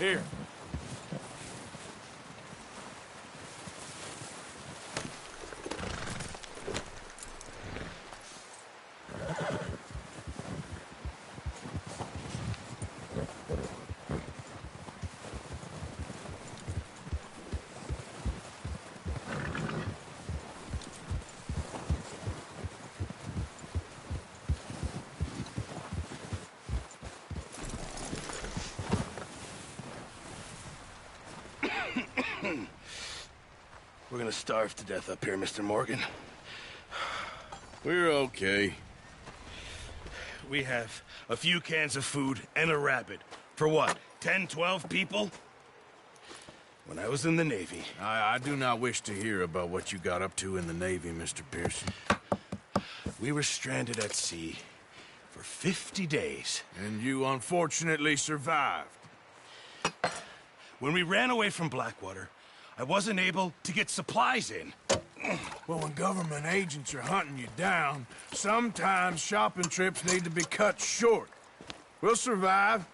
Here. We're gonna starve to death up here, Mr. Morgan. We're okay. We have a few cans of food and a rabbit. For what, 10, 12 people? When I was in the Navy... I do not wish to hear about what you got up to in the Navy, Mr. Pearson. We were stranded at sea for 50 days. And you unfortunately survived. When we ran away from Blackwater, I wasn't able to get supplies in. Well, when government agents are hunting you down, sometimes shopping trips need to be cut short. We'll survive.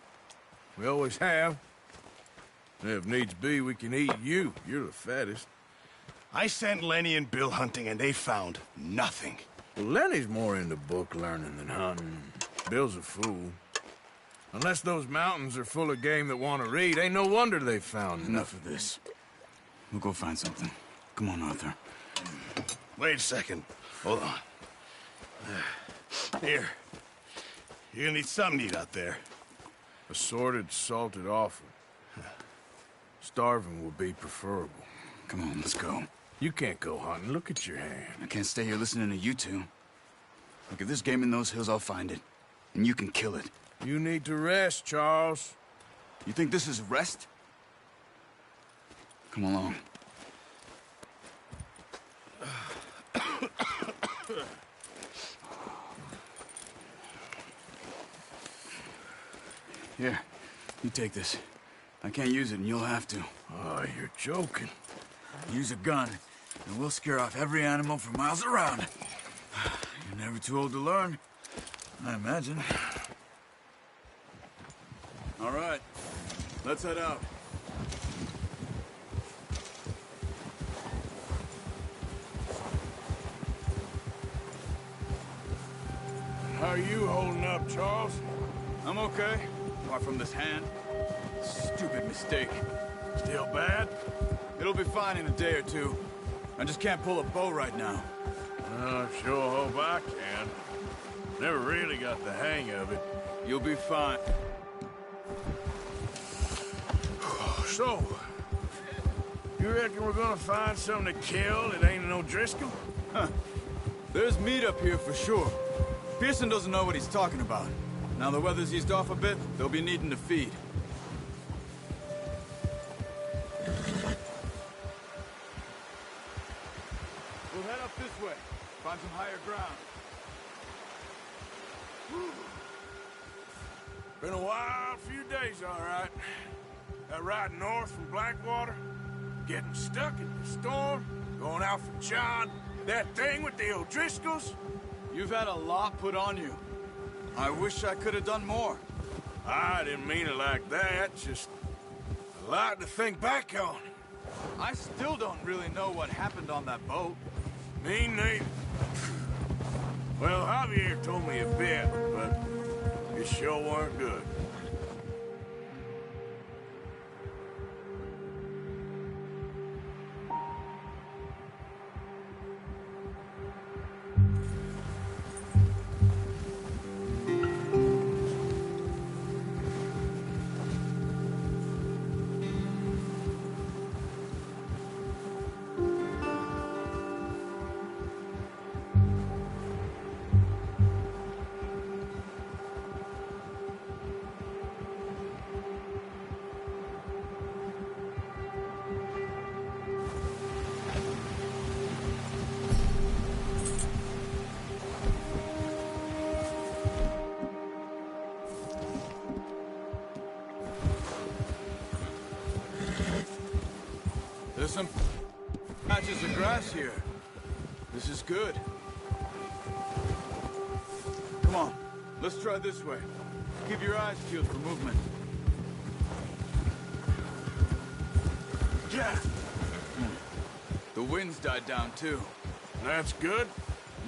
We always have. And if needs be, we can eat you. You're the fattest. I sent Lenny and Bill hunting, and they found nothing. Well, Lenny's more into book learning than hunting. Bill's a fool. Unless those mountains are full of game that want to read, ain't no wonder they found Enough of this. We'll go find something. Come on, Arthur. Wait a second. Hold on. Here. You're gonna need something to eat out there. Assorted salted offal. Starving would be preferable. Come on, let's go. You can't go hunting. Look at your hand. I can't stay here listening to you two. Look, if there's game in those hills, I'll find it. And you can kill it. You need to rest, Charles. You think this is rest? Come along. Here, you take this. I can't use it, and you'll have to. Oh, you're joking. Use a gun, and we'll scare off every animal for miles around. You're never too old to learn, I imagine. All right, let's head out. How are you holding up, Charles? I'm okay, apart from this hand. Stupid mistake. Still bad? It'll be fine in a day or two. I just can't pull a bow right now. I sure hope I can. Never really got the hang of it. You'll be fine. So, you reckon we're gonna find something to kill that ain't no Driscoll? Huh. There's meat up here for sure. Pearson doesn't know what he's talking about. Now the weather's eased off a bit, they'll be needing to feed. We'll head up this way. Find some higher ground. Been a wild few days, all right. That ride north from Blackwater, getting stuck in the storm, going out for John, that thing with the O'Driscolls. You've had a lot put on you. I wish I could have done more. I didn't mean it like that, just a lot to think back on. I still don't really know what happened on that boat. Me neither. Well, Javier told me a bit, but it sure weren't good. There's some patches of grass here. This is good. Come on, let's try this way. Keep your eyes peeled for movement. Yeah, The wind's died down too. that's good.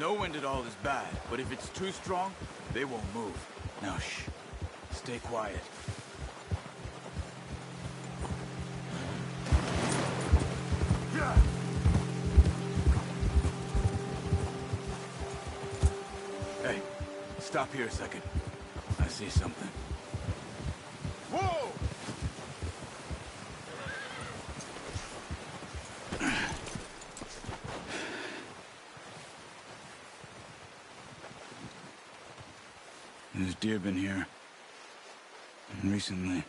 No wind at all is bad, but if it's too strong, they won't move. Now shh, stay quiet. Yeah. Hey, stop here a second. I see something. Whoa! There's deer been here. And recently.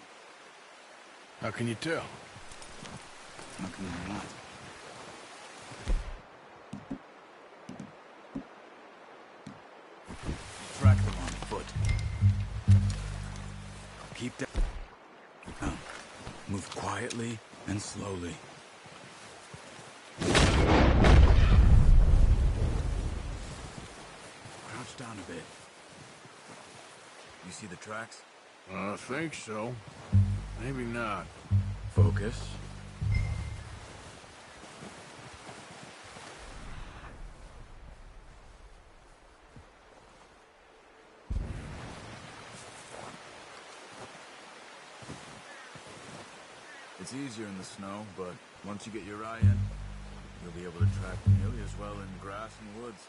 How can you tell? How can you not? Track them on foot. Keep down. Now, move quietly and slowly. Crouch down a bit. You see the tracks? I think so. Maybe not. Focus. It's easier in the snow, but once you get your eye in, you'll be able to track nearly as well in grass and woods.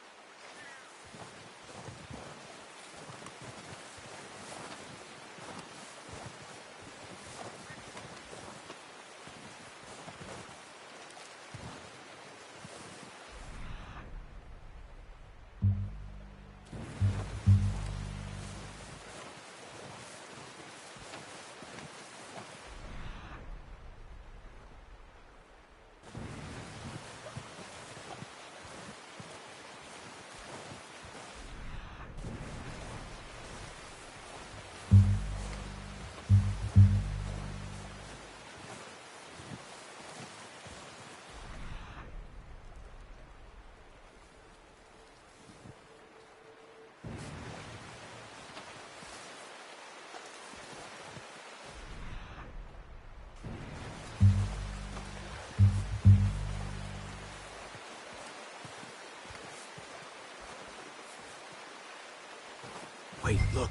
Wait, look.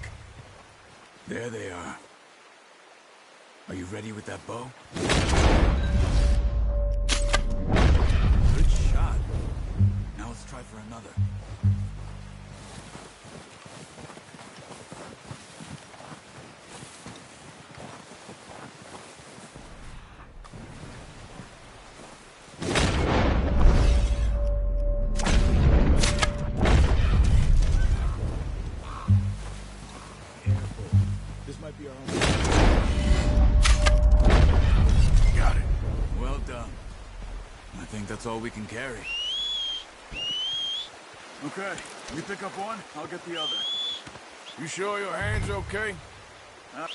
There they are. Are you ready with that bow? Good shot. Now let's try for another. That's all we can carry. Okay, you pick up one, I'll get the other. You sure your hand's okay? It'll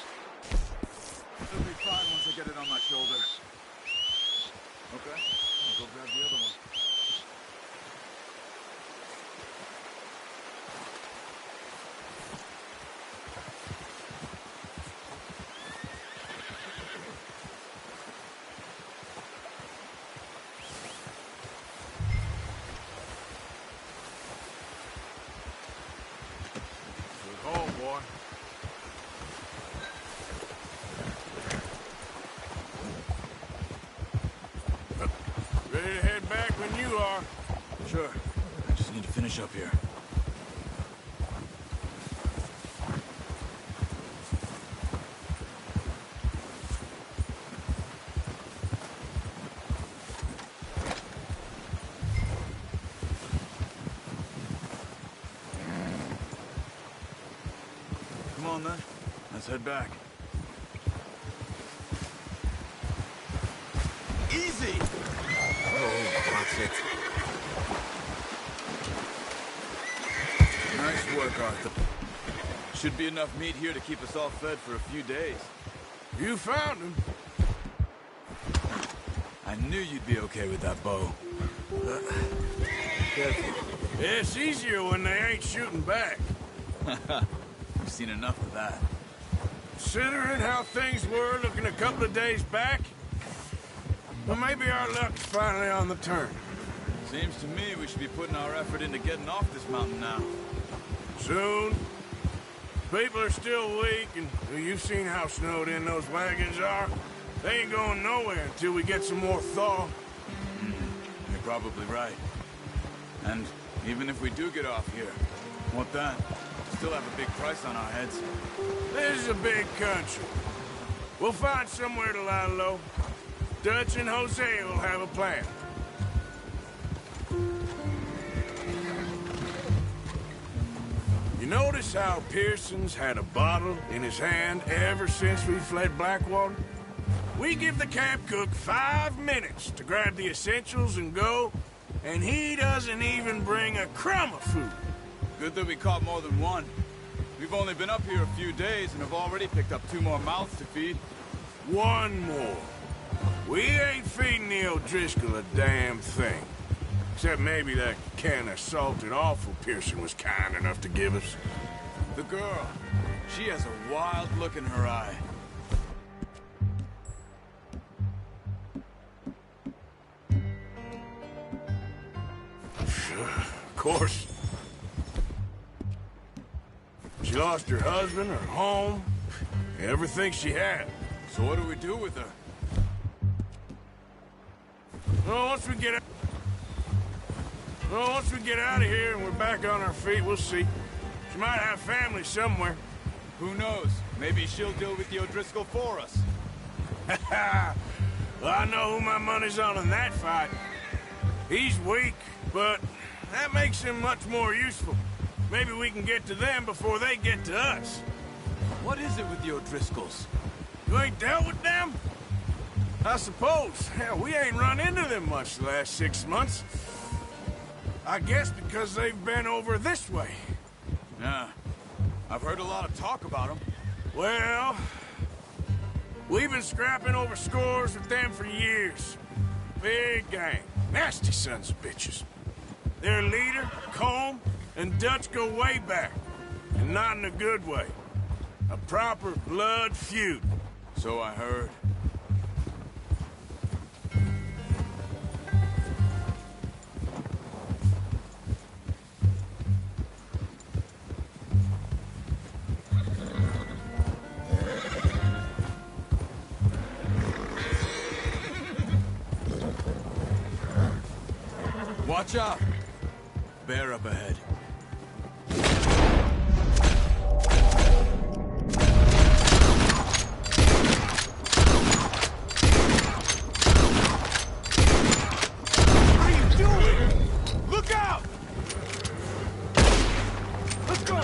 be fine once I get it on my shoulder. Okay, I'll go grab the other one. Ready to head back when you are. Sure. I just need to finish up here. Come on, then. Let's head back. Easy! Oh, that's it. Nice work, Arthur. Should be enough meat here to keep us all fed for a few days. You found him. I knew you'd be okay with that bow. Careful. It's easier when they ain't shooting back. You've seen enough of that. Considering how things were looking a couple of days back, well, maybe our luck's finally on the turn. Seems to me we should be putting our effort into getting off this mountain now. Soon. People are still weak, and well, you've seen how snowed in those wagons are. They ain't going nowhere until we get some more thaw. You're probably right. And even if we do get off here, what then? Still have a big price on our heads. This is a big country. We'll find somewhere to lie low. Dutch and Jose will have a plan. You notice how Pearson's had a bottle in his hand ever since we fled Blackwater? We give the camp cook 5 minutes to grab the essentials and go, and he doesn't even bring a crumb of food. Good that we caught more than one. We've only been up here a few days and have already picked up 2 more mouths to feed. 1 more. We ain't feeding the O'Driscoll a damn thing. Except maybe that can of salted offal Pearson was kind enough to give us. The girl, she has a wild look in her eye. Of course. She lost her husband, her home, everything she had. So what do we do with her? Well, once we get out of here and we're back on our feet, we'll see. She might have family somewhere. Who knows? Maybe she'll deal with the O'Driscoll for us. Well, I know who my money's on in that fight. He's weak, but that makes him much more useful. Maybe we can get to them before they get to us. What is it with the O'Driscolls? You ain't dealt with them? I suppose. Hell, we ain't run into them much the last 6 months. I guess because they've been over this way. Yeah. I've heard a lot of talk about them. Well, we've been scrapping over scores with them for years. Big gang. Nasty sons of bitches. Their leader, Combe, and Dutch go way back. And not in a good way. A proper blood feud. So I heard. Watch out! Bear up ahead. What are you doing? Look out! Let's go!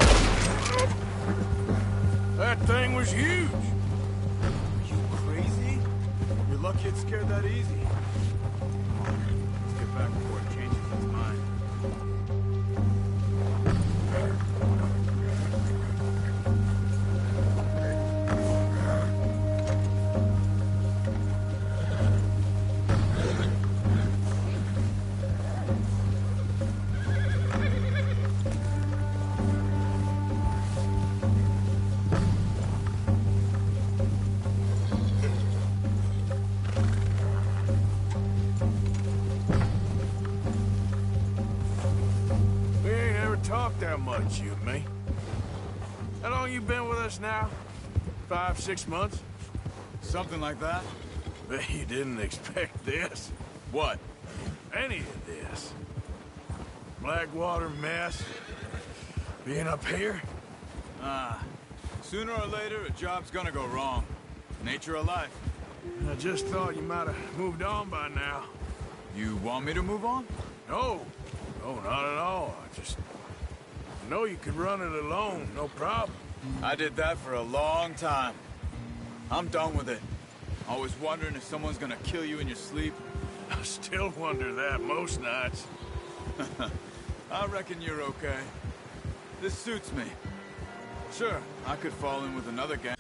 That thing was huge. Are you crazy? You're lucky it scared that easy. Let's get back before it changes its mind. We ain't ever talked that much, you and me. How long you been with us now? 5, 6 months? Something like that? Bet you didn't expect this. What? Any of this. Blackwater mess. Being up here? Sooner or later, a job's gonna go wrong. Nature of life. I just thought you might have moved on by now. You want me to move on? No. No, not at all. I just know you could run it alone, no problem. I did that for a long time. I'm done with it. Always wondering if someone's gonna kill you in your sleep. I still wonder that most nights. I reckon you're okay. This suits me. Sure, I could fall in with another gang.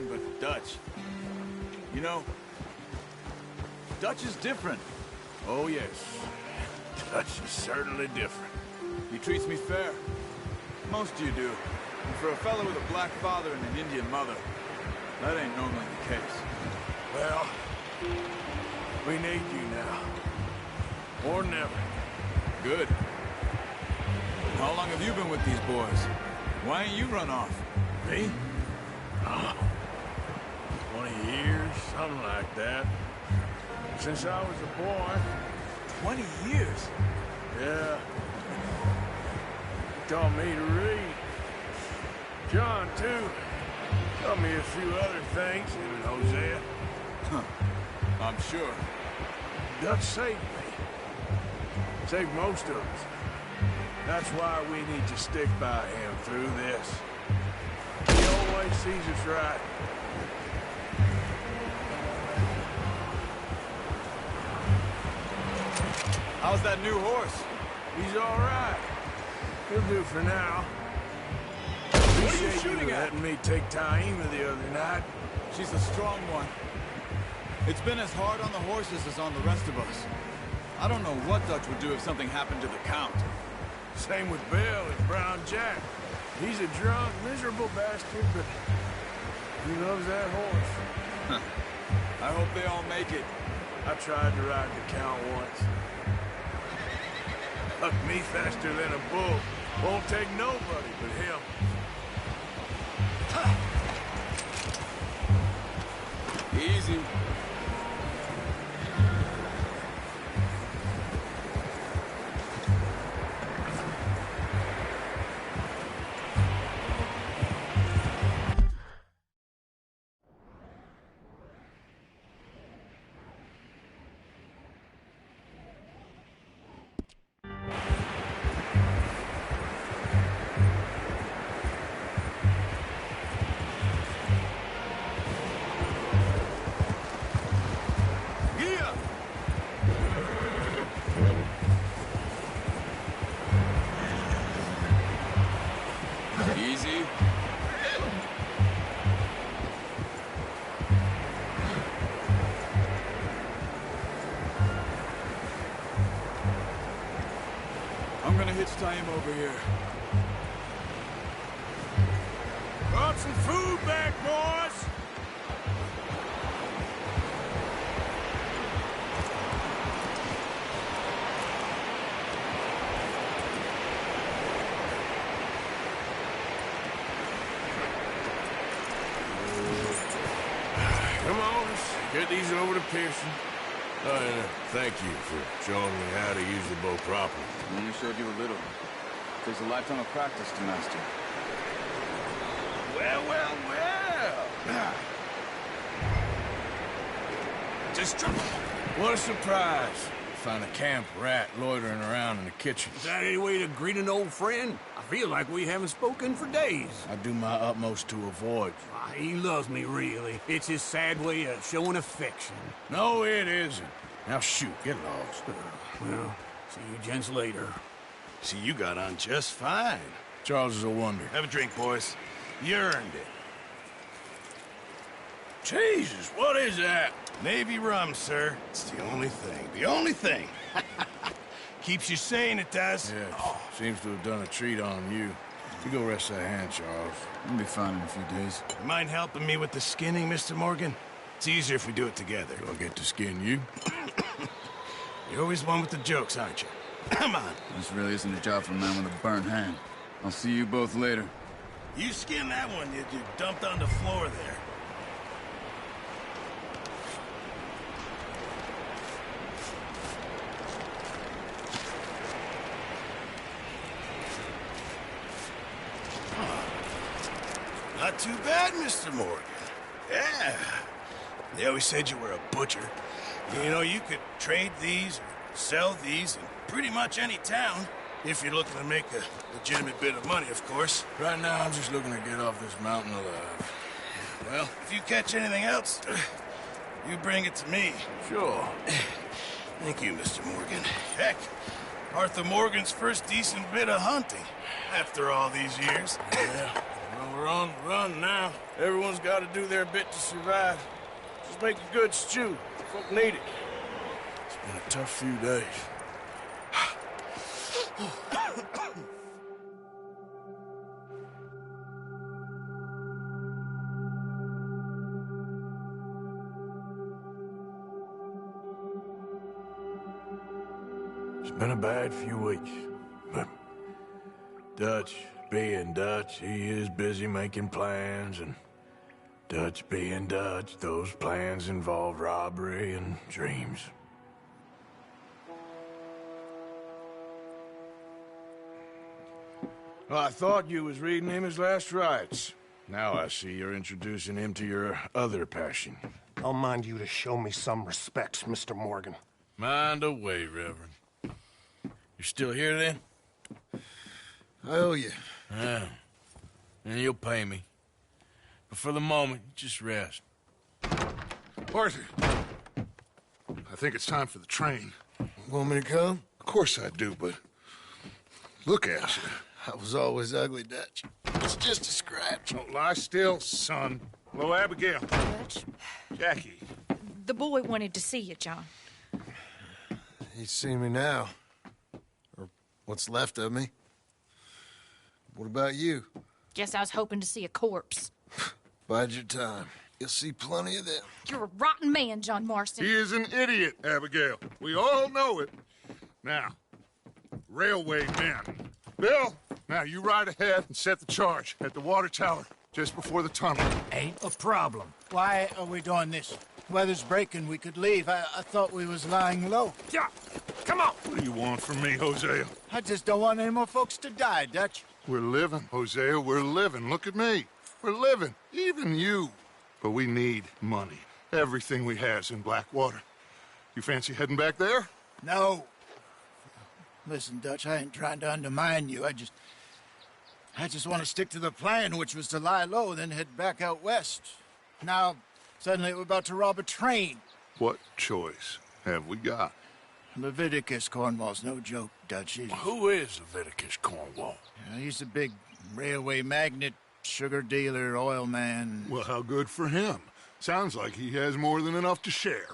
But Dutch. You know, Dutch is different. Oh, yes. Dutch is certainly different. He treats me fair. Most of you do. And for a fellow with a black father and an Indian mother, that ain't normally the case. Well, we need you now. More than ever. Good. How long have you been with these boys? Why ain't you run off? Me? Oh, 20 years, something like that. Since I was a boy. 20 years? Yeah. He taught me to read. John, too. Taught me a few other things, him and Hosea. Huh. I'm sure. Dutch saved me. Saved most of us. That's why we need to stick by him through this. He always sees us right. How's that new horse? He's all right. He'll do for now. What are you shooting at? Letting me take Taima the other night. She's a strong one. It's been as hard on the horses as on the rest of us. I don't know what Dutch would do if something happened to the Count. Same with Bill and Brown Jack. He's a drunk, miserable bastard, but he loves that horse. I hope they all make it. I tried to ride the Count once. Hucked me faster than a bull. Won't take nobody but him. Easy. gonna hitch tie him over here. Brought some food back, boys! Come on, let's get these over to Pearson. Oh, and thank you for showing me how to use the bow properly. I only showed you a little. Takes a lifetime of practice to master. Well, well, well. Just What a surprise. Find a camp rat loitering around in the kitchen. Is that any way to greet an old friend? I feel like we haven't spoken for days. I do my utmost to avoid you. He loves me, really. It's his sad way of showing affection. No, it isn't. Now shoot, get lost. Well, see you gents later. See, you got on just fine. Charles is a wonder. Have a drink, boys. You earned it. Jesus, what is that? Navy rum, sir. It's the only thing. The only thing. Keeps you sane, it does. Yeah, seems to have done a treat on you. You go rest that hand, Charles. I'll be fine in a few days. You mind helping me with the skinning, Mr. Morgan? It's easier if we do it together. Do I get to skin you? You're always one with the jokes, aren't you? Come on. This really isn't a job for a man with a burnt hand. I'll see you both later. You skin that one you dumped on the floor there. Not too bad, Mr. Morgan. Yeah. They always said you were a butcher. You know, you could trade these or sell these in pretty much any town. If you're looking to make a legitimate bit of money, of course. Right now, I'm just looking to get off this mountain alive. Well, if you catch anything else, you bring it to me. Sure. Thank you, Mr. Morgan. Heck, Arthur Morgan's first decent bit of hunting after all these years. Yeah. Well, we're on the run now. Everyone's got to do their bit to survive. Just make a good stew. Folk need it. It's been a tough few days. It's been a bad few weeks, but Dutch being Dutch, he is busy making plans, and Dutch being Dutch, those plans involve robbery and dreams. Well, I thought you was reading him his last rites. Now I see you're introducing him to your other passion. I'll mind you to show me some respect, Mr. Morgan. Mind away, Reverend. You're still here, then? I owe you. Yeah. And you'll pay me. But for the moment, just rest. Arthur, I think it's time for the train. Want me to come? Of course I do, but look at you. I was always ugly, Dutch. It's just a scratch. Don't lie still, son. Hello, Abigail. Dutch, Jackie. the boy wanted to see you, John. He's seen me now. Or what's left of me. What about you? Guess I was hoping to see a corpse. Bide your time. You'll see plenty of them. You're a rotten man, John Marston. He is an idiot, Abigail. We all know it. Now, railway men. Bill, now you ride ahead and set the charge at the water tower just before the tunnel. Ain't a problem. Why are we doing this? Weather's breaking, we could leave. I thought we was lying low. Yeah, come on. What do you want from me, Hosea? I just don't want any more folks to die, Dutch. We're living, Hosea, we're living. Look at me. We're living, even you. But we need money. Everything we has in Blackwater. You fancy heading back there? No. Listen, Dutch, I ain't trying to undermine you. I just want to stick to the plan, which was to lie low, then head back out west. Now, suddenly we're about to rob a train. What choice have we got? Leviticus Cornwall's no joke, Dutch. Who is Leviticus Cornwall? He's a big railway magnate, sugar dealer, oil man. Well, how good for him. Sounds like he has more than enough to share.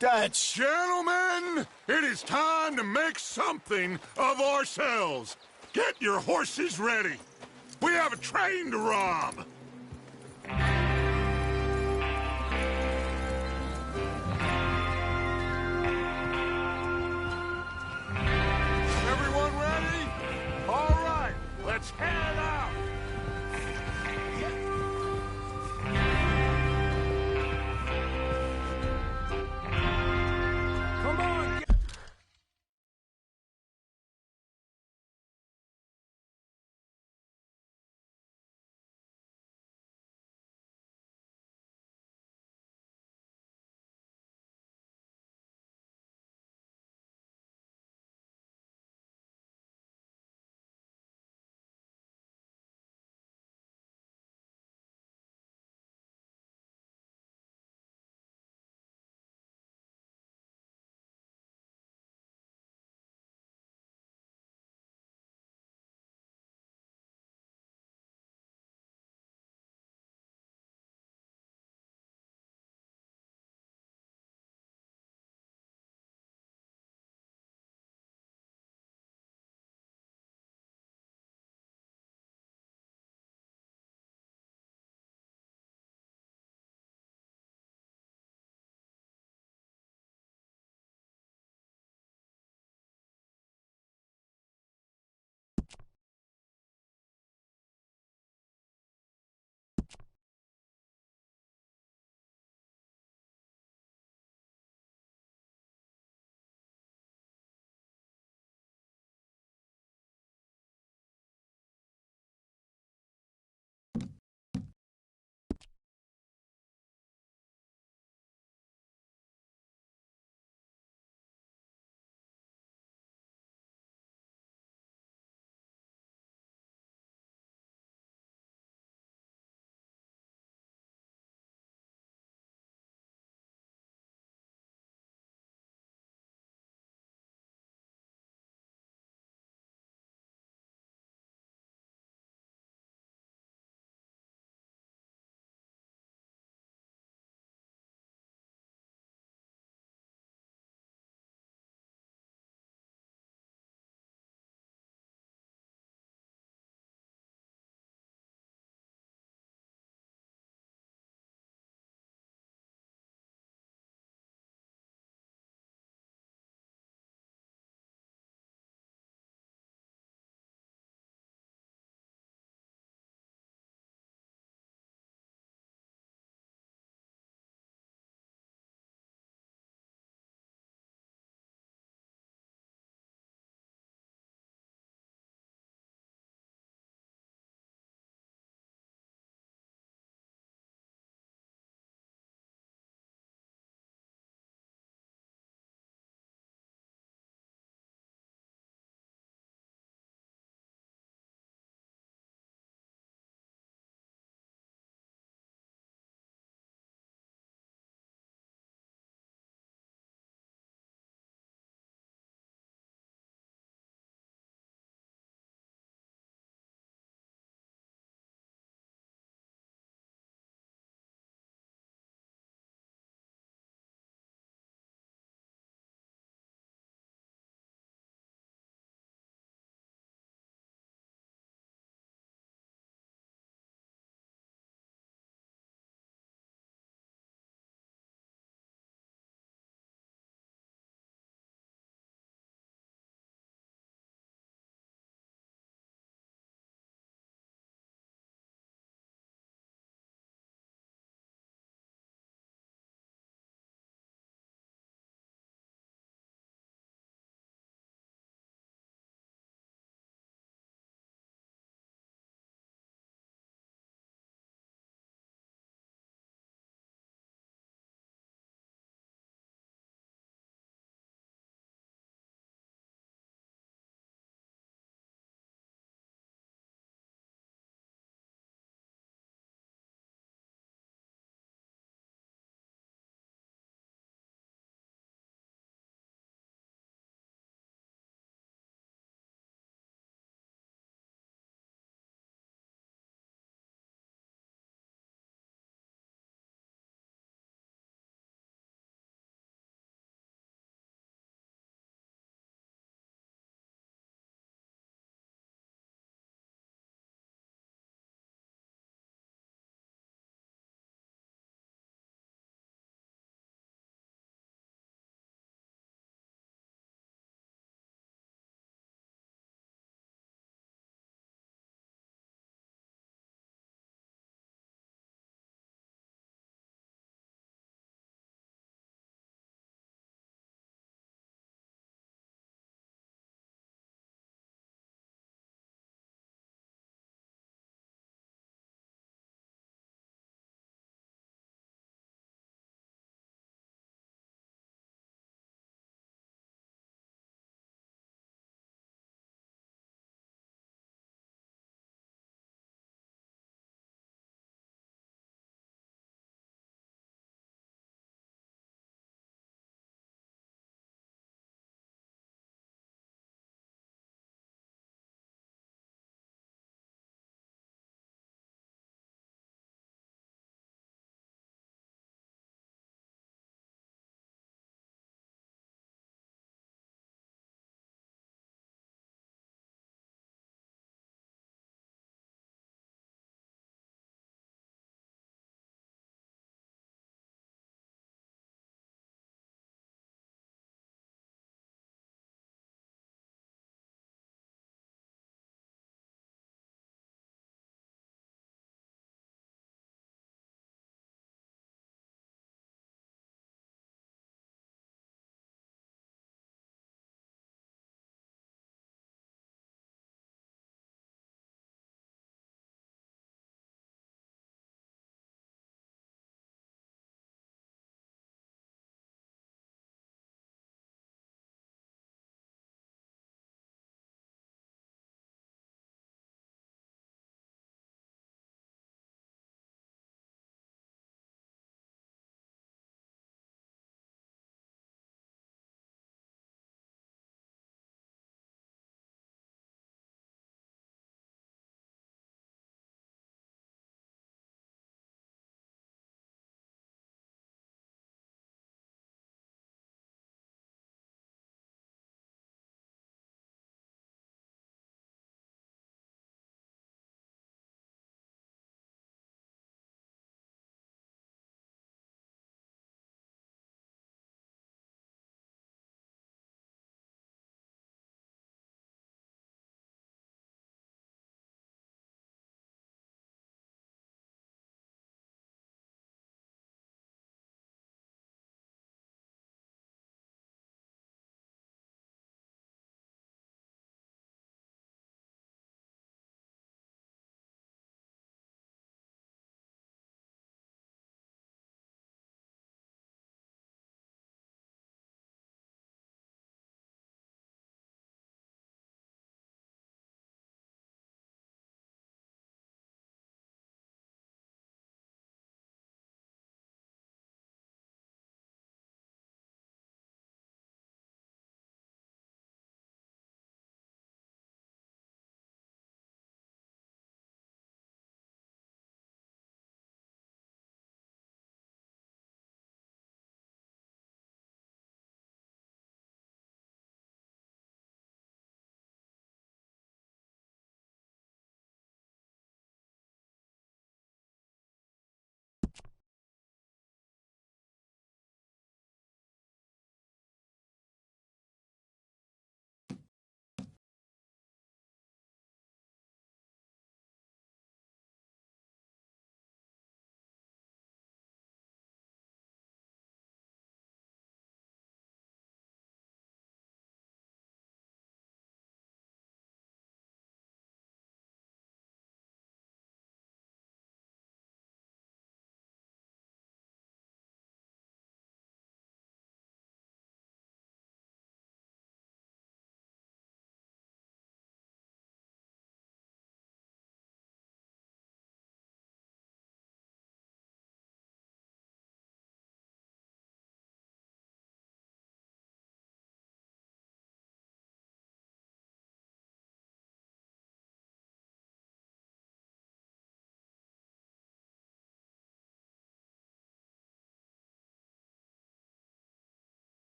Dutch! Gentlemen, Men, it is time to make something of ourselves. Get your horses ready. We have a train to rob. Everyone ready? All right, let's head out.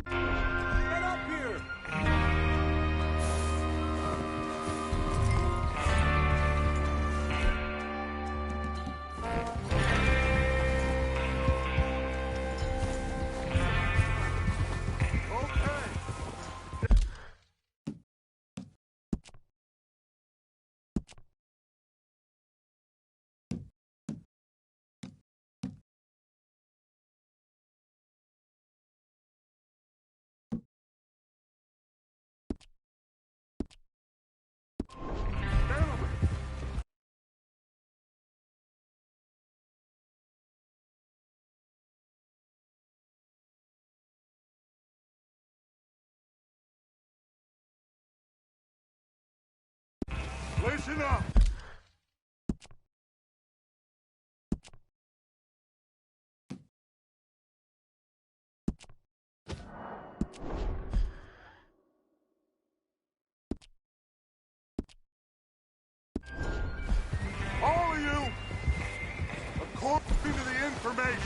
Get up here! Listen up! All of you, according to the information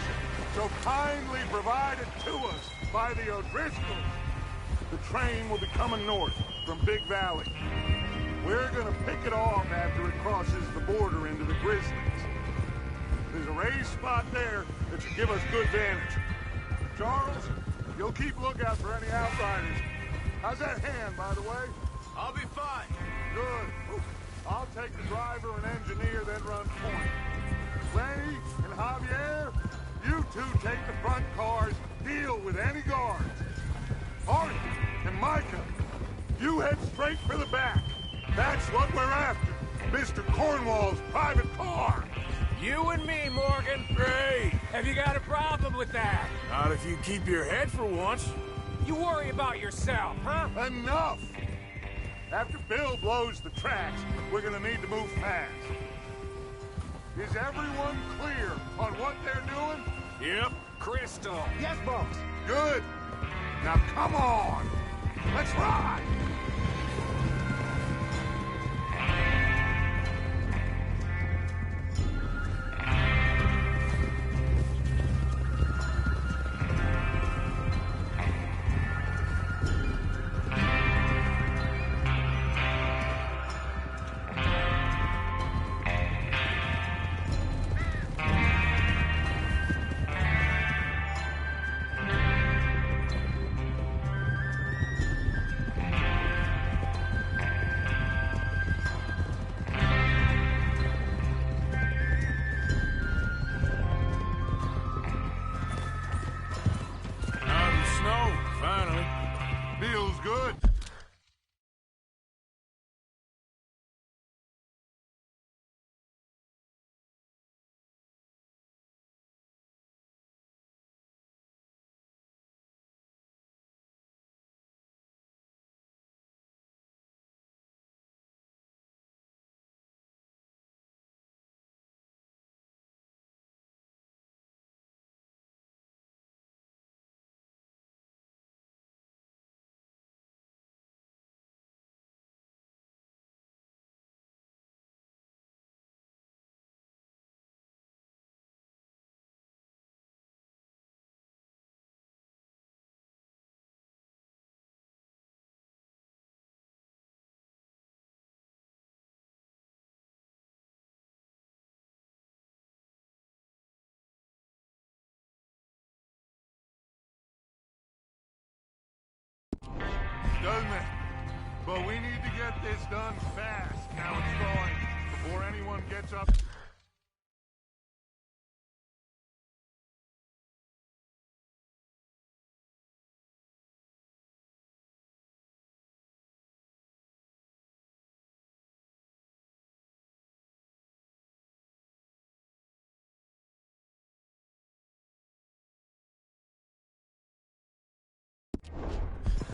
so kindly provided to us by the O'Driscolls, the train will be coming north from Big Valley. We're gonna pick it off after it crosses the border into the Grizzlies. There's a raised spot there that should give us good vantage. Charles, you'll keep lookout for any outriders. How's that hand, by the way? I'll be fine. Good. I'll take the driver and engineer, then run point. Lenny and Javier, you two take the front cars, deal with any guards. Arthur and Micah, you head straight for the back. That's what we're after. Mr. Cornwall's private car. You and me, Morgan. Great. Have you got a problem with that? Not if you keep your head for once. You worry about yourself, huh? Enough! After Bill blows the tracks, we're gonna need to move fast. Is everyone clear on what they're doing? Yep. Crystal. Yes, boss. Good. Now come on. Let's ride. Feels good. Doesn't it? But we need to get this done fast. Now it's going before anyone gets up.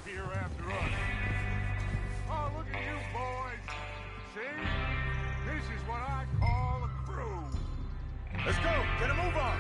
Here after us. Oh, look at you boys. See? This is what I call a crew. Let's go. Get a move on.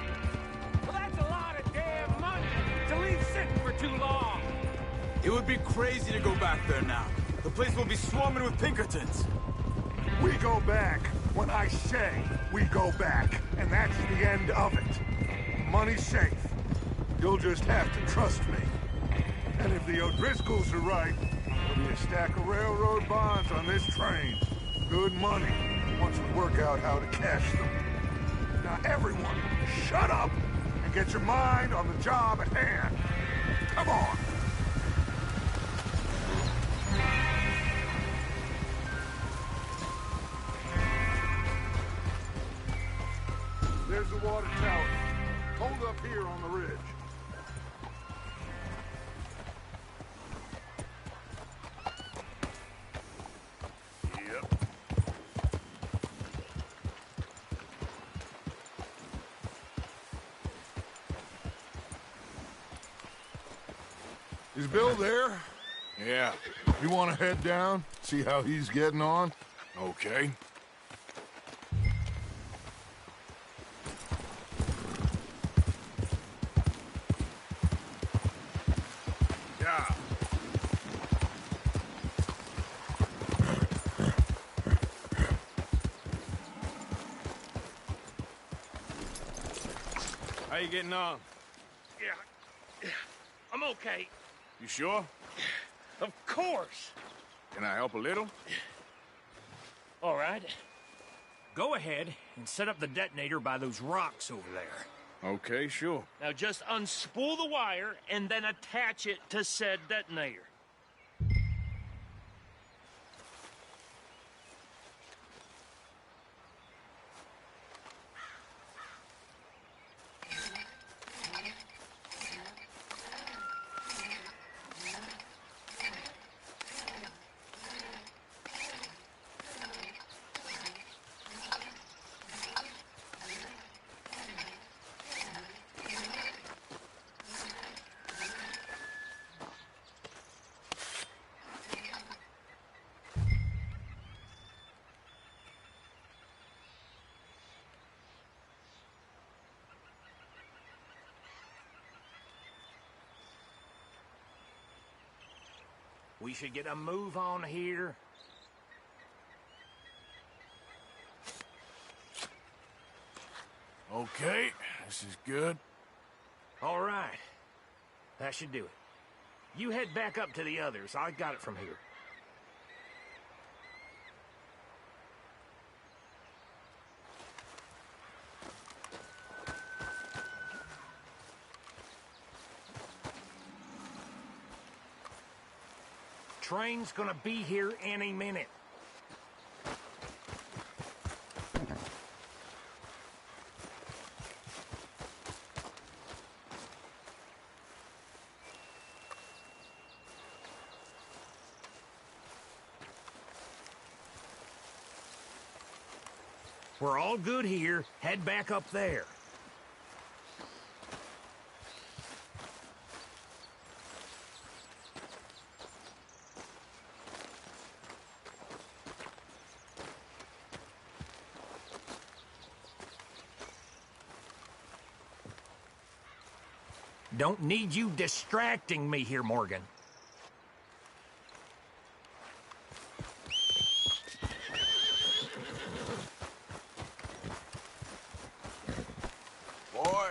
you. Well, that's a lot of damn money to leave sitting for too long. It would be crazy to go back there now. The place will be swarming with Pinkertons. We go back when I say we go back, and that's the end of it. Money's safe. You'll just have to trust me. And if the O'Driscolls are right, there'll be a stack of railroad bonds on this train. Good money, once we work out how to cash them. Now everyone, shut up and get your mind on the job at hand. Come on. There's the water tower. Hold up here on the ridge. Yep. Is Bill there? Yeah, You want to head down? See how he's getting on? okay. Yeah. How you getting on? Yeah, I'm okay. You sure? Of course. Can I help a little? All right. Go ahead and set up the detonator by those rocks over there. Okay, sure. Now just unspool the wire and then attach it to said detonator. We should get a move on here. Okay, this is good. All right. That should do it. You head back up to the others. I got it from here. Train's gonna be here any minute. We're all good here. Head back up there. Don't need you distracting me here, Morgan. Boy.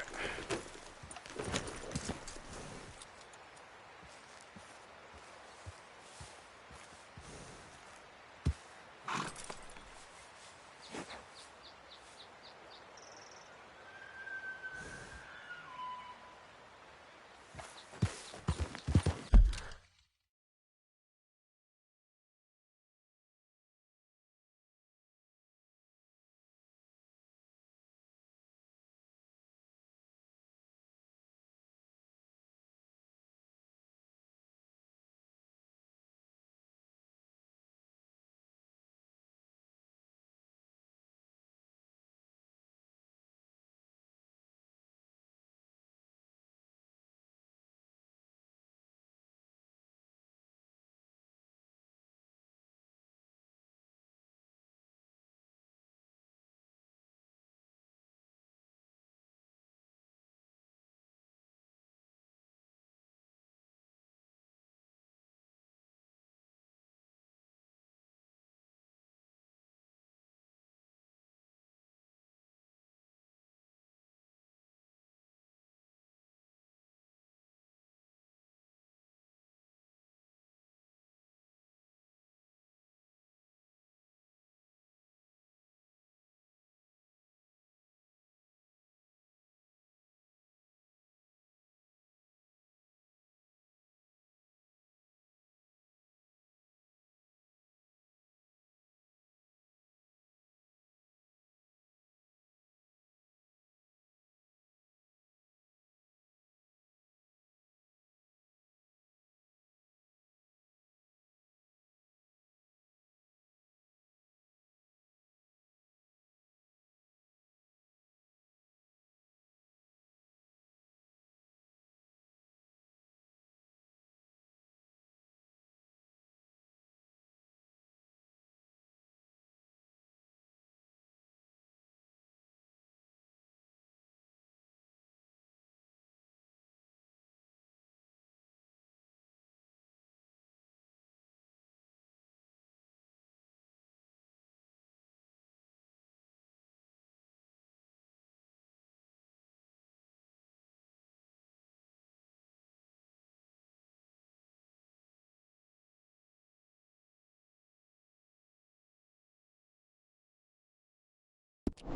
Have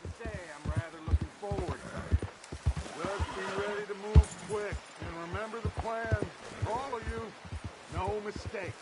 to say, I'm rather looking forward to it. Just be ready to move quick, and remember the plan. All of you, no mistakes.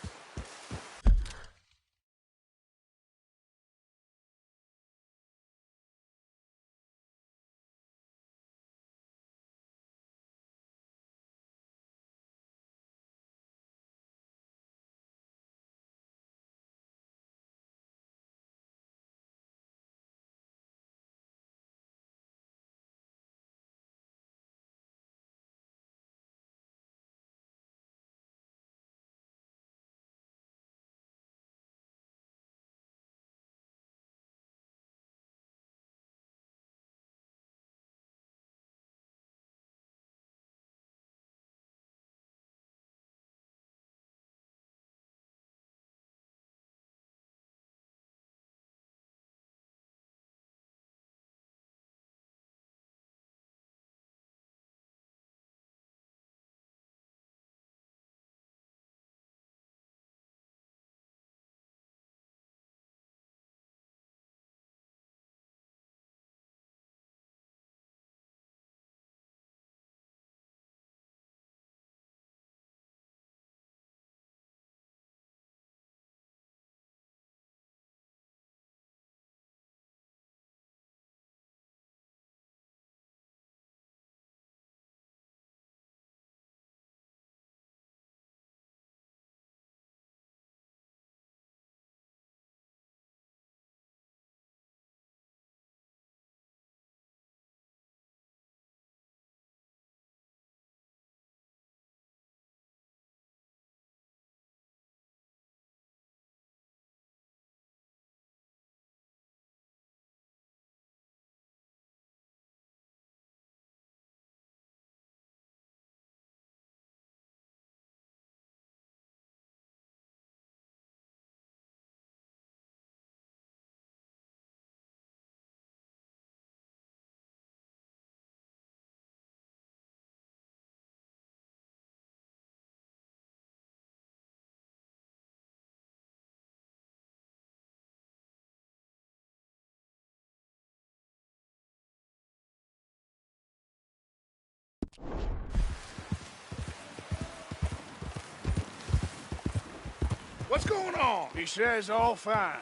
What's going on? He says all fine.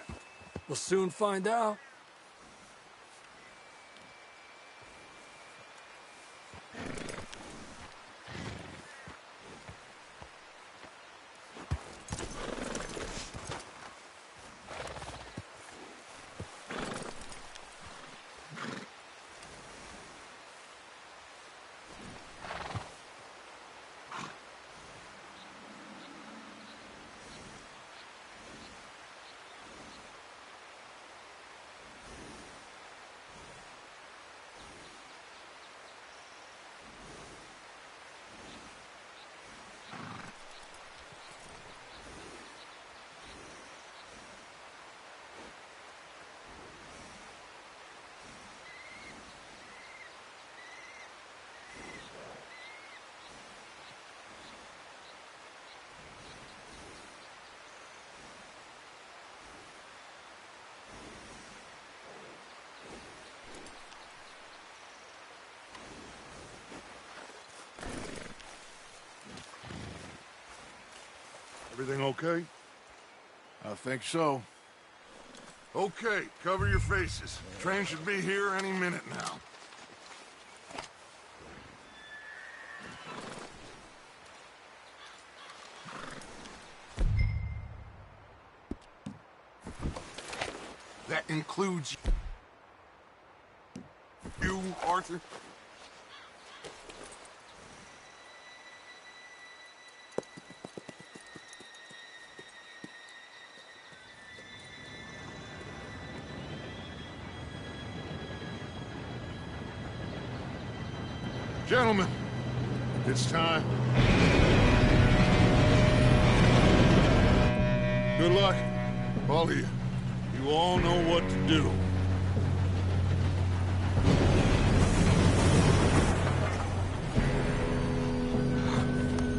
We'll soon find out. Everything okay? I think so. Okay, cover your faces. Train should be here any minute now. That includes you, Arthur? Gentlemen, it's time. Good luck, all of you. You all know what to do.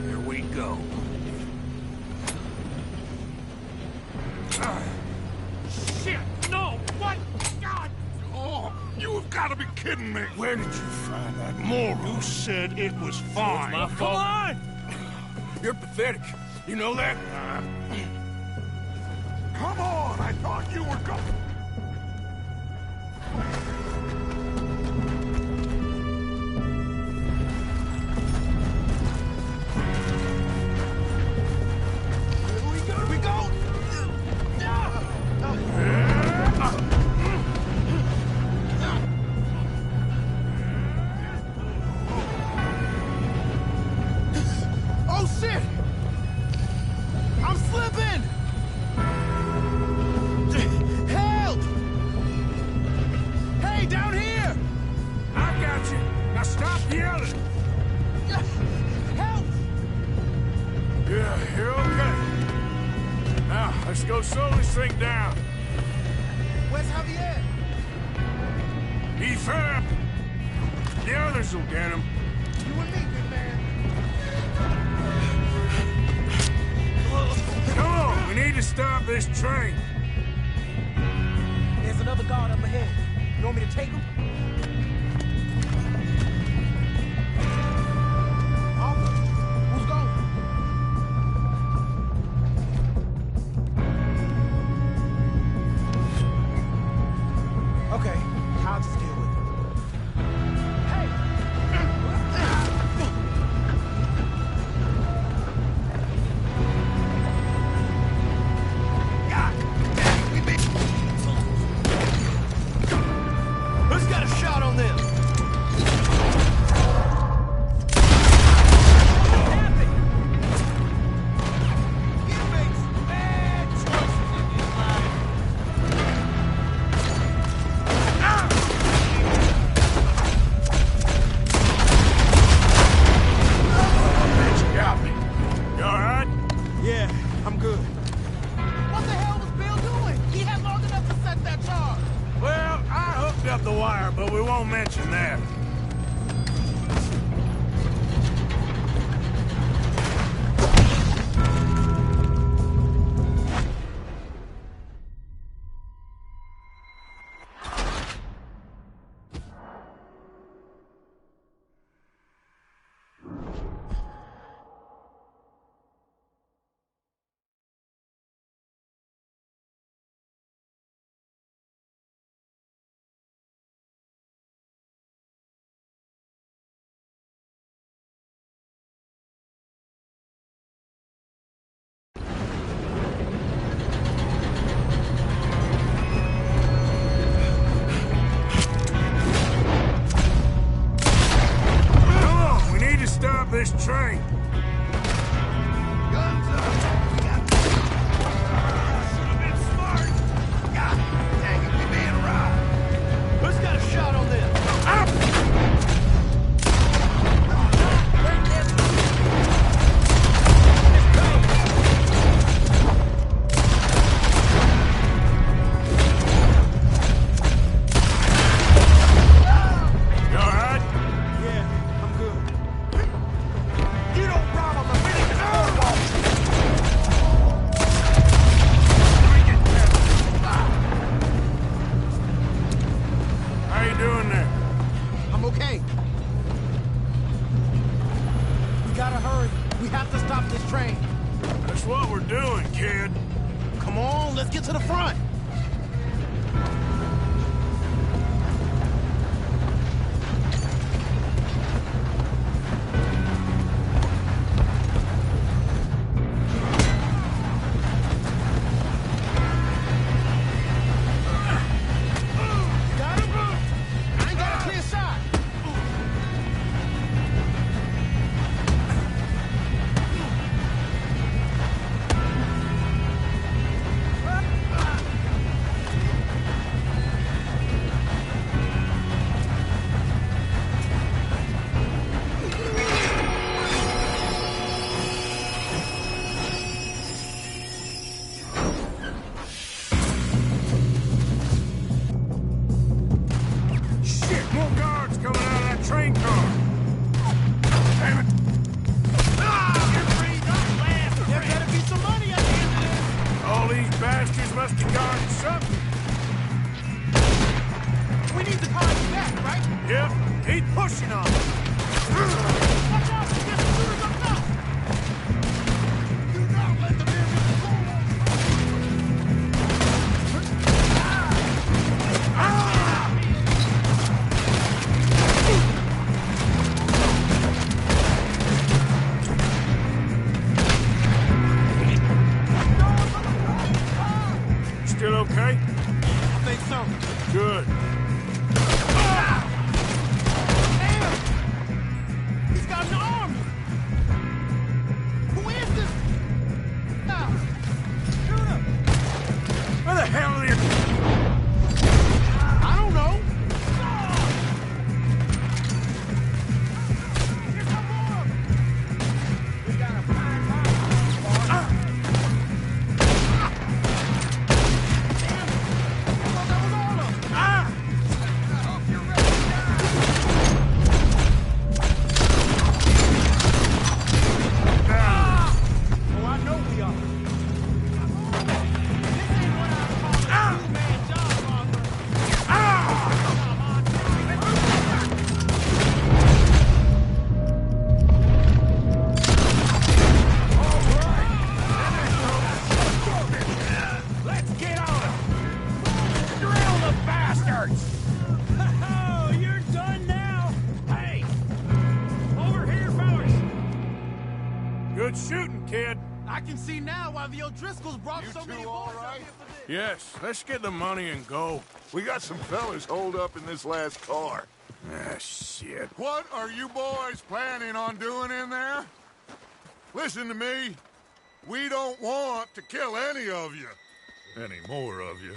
Here we go. gotta be kidding me! Where did you find that moron? You said it was fine. My fault. Come on! You're pathetic. You know that? Come on! I thought you were going... Let's go slow this thing down. Where's Javier? He fell. The others will get him. You and me, big man. Come on, we need to stop this train. There's another guard up ahead. You want me to take him? Who's going? Okay, I'll just deal with it. Hey! Who's got a shot on them? Up the wire, but we won't mention that. Stop this train. Guns up! Should have been smart! God dang it, we being robbed! Who's got a shot on this? You all right? Yeah, I'm good. How you doing there? I'm okay. We gotta hurry. We have to stop this train. That's what we're doing, kid. Come on, let's get to the front. Yep, keep pushing on. Watch out! Get the shooters up top! Do not let them in with Still okay? I think so. Good. Damn! He's got an army! Who is this? Now! Shoot him! Where the hell are you? I don't know. Here's some more! We got a fine line. Damn it! I thought that was all of them. I hope you're ready to die. Oh, I know we are. This ain't what I was calling a two-man job, Arthur. Let's get on it! Drill the bastards! Oh, you're done now? Hey! Over here, fellas! Good shooting, kid. I can see now why the O'Driscolls brought so many boys out here for this. Yes, let's get the money and go. We got some fellas holed up in this last car. Ah, shit. What are you boys planning on doing in there? Listen to me. We don't want to kill any of you. Any more of you.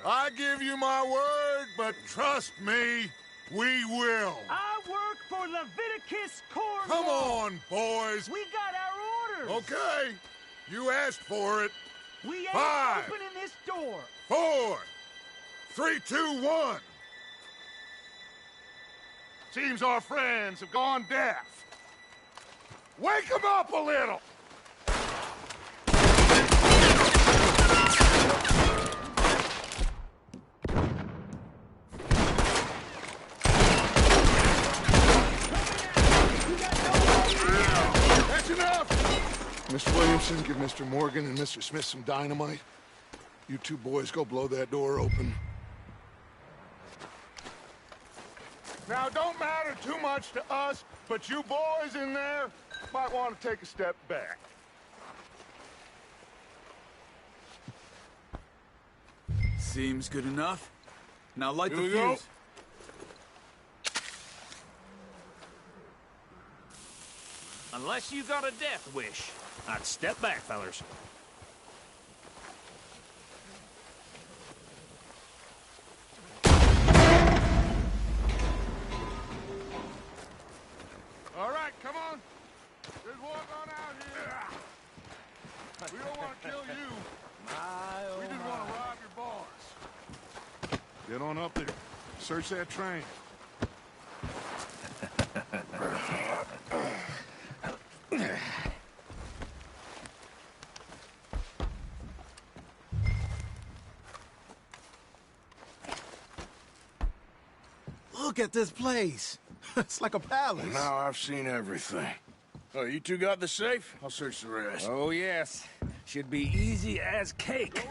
I give you my word, but trust me, we will. I work for Leviticus Corps. Come on, boys. We got our orders. Okay. You asked for it. We ain't 5, opening this door. 4, 3, 2, 1. Seems our friends have gone deaf. Wake them up a little. That's enough. Mr. Williamson, give Mr. Morgan and Mr. Smith some dynamite. You two boys go blow that door open. Now, don't matter too much to us, but you boys in there might want to take a step back. Seems good enough. Now light Here the we go. fuse. Unless you got a death wish. I'd step back, fellers. All right, come on. Just walk on out here. We don't want to kill you. We just want to rob your bars. Get on up there. Search that train. Look at this place. It's like a palace. Now I've seen everything. Oh, you two got the safe? I'll search the rest. Oh, yes. Should be easy as cake.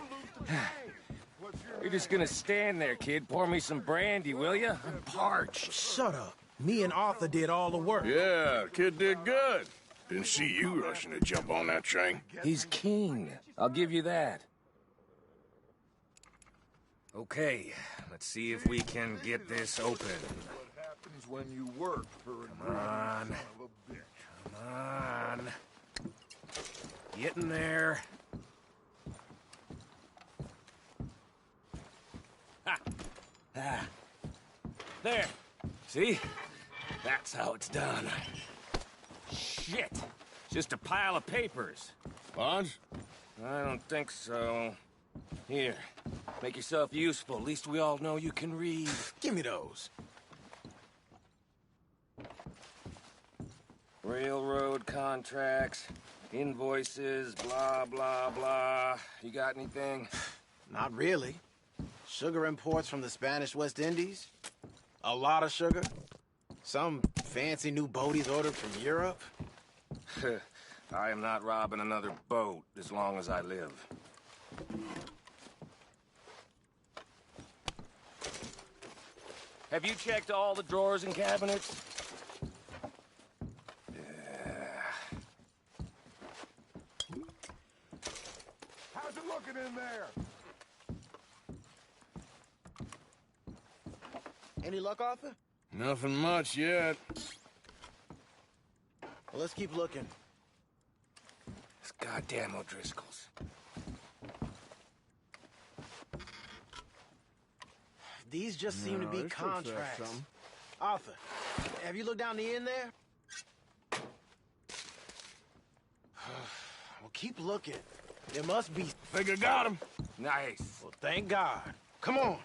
You're just gonna stand there, kid. Pour me some brandy, will you? I'm parched. Shut up. Me and Arthur did all the work. Yeah, kid did good. Didn't see you rushing to jump on that train. He's king. I'll give you that. Okay, let's see if we can get this open. What happens when you work for a Come on. son of a bitch? Come on. Get in there. Ha! Ah. There. See? That's how it's done. Shit. Just a pile of papers. Bonds? I don't think so. Here. Make yourself useful. At least we all know you can read. Give me those. Railroad contracts, invoices, blah, blah, blah. You got anything? Not really. Sugar imports from the Spanish West Indies. A lot of sugar? Some fancy new boat he's ordered from Europe? I am not robbing another boat as long as I live. Have you checked all the drawers and cabinets? How's it looking in there? Any luck, Arthur? Nothing much yet. Well, let's keep looking. It's goddamn O'Driscoll's. These just seem to be this looks like contracts. something. Arthur, have you looked down the end there? Well, keep looking. There must be... Think I got him. Nice. Well, thank God. Come on.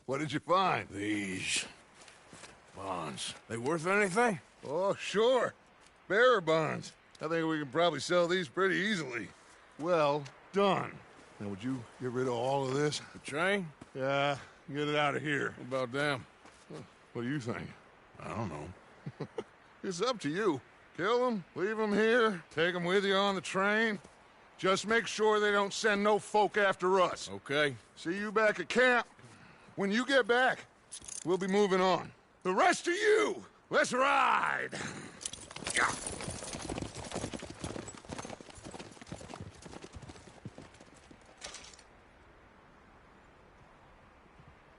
What did you find? These bonds. They worth anything? Oh, sure. Bearer bonds. I think we can probably sell these pretty easily. Well done. Now, would you get rid of all of this? The train? Yeah, get it out of here. What about them? What do you think? I don't know. It's up to you. Kill them, leave them here, take them with you on the train. Just make sure they don't send no folk after us. Okay. See you back at camp. When you get back, we'll be moving on. The rest of you, let's ride!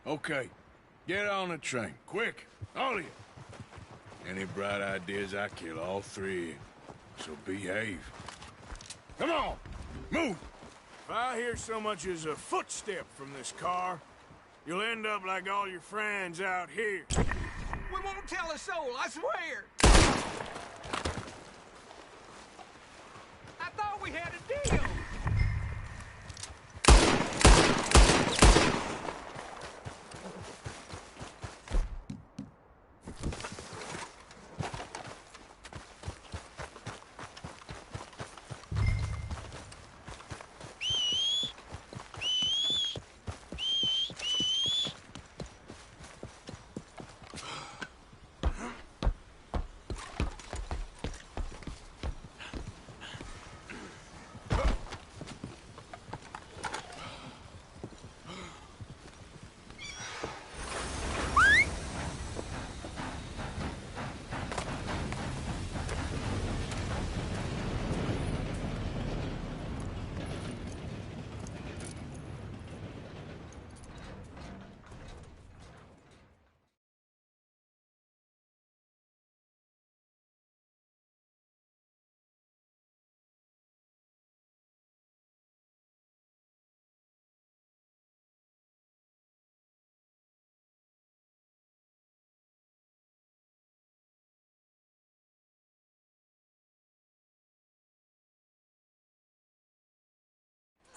Okay. Get on the train. Quick. All of you. Any bright ideas, I kill all three of you. So behave. Come on. Move. If I hear so much as a footstep from this car, you'll end up like all your friends out here. We won't tell a soul, I swear! I thought we had a deal!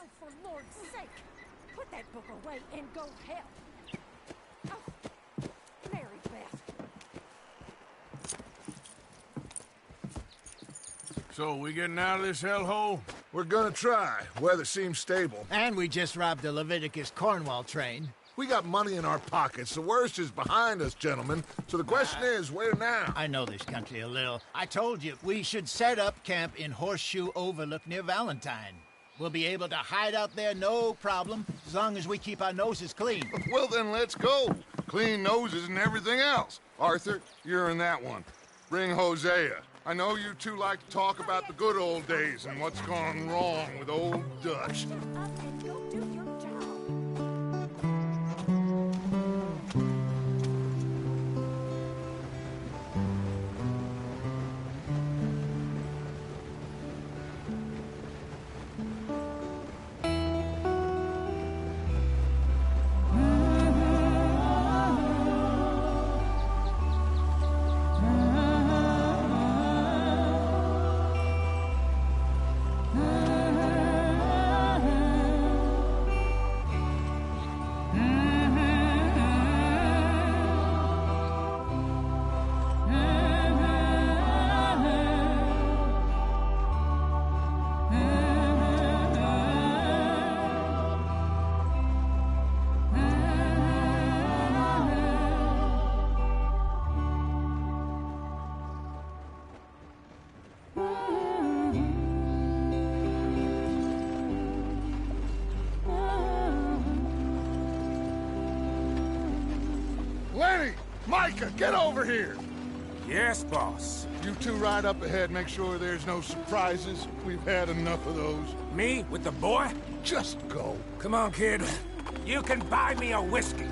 Oh, for Lord's sake! Put that book away and go help! Oh, Mary Beth. So, we getting out of this hellhole? We're gonna try. Weather seems stable. And we just robbed the Leviticus Cornwall train. We got money in our pockets. The worst is behind us, gentlemen. So the question is, where now? I know this country a little. I told you, we should set up camp in Horseshoe Overlook near Valentine. We'll be able to hide out there, no problem, as long as we keep our noses clean. Well, then let's go. Clean noses and everything else. Arthur, you're in that one. Bring Hosea. I know you two like to talk about the good old days and what's gone wrong with old Dutch. Up and go do your job. Micah, get over here! Yes, boss. You two ride up ahead, make sure there's no surprises. We've had enough of those. Me with the boy? Just go. Come on, kid. You can buy me a whiskey.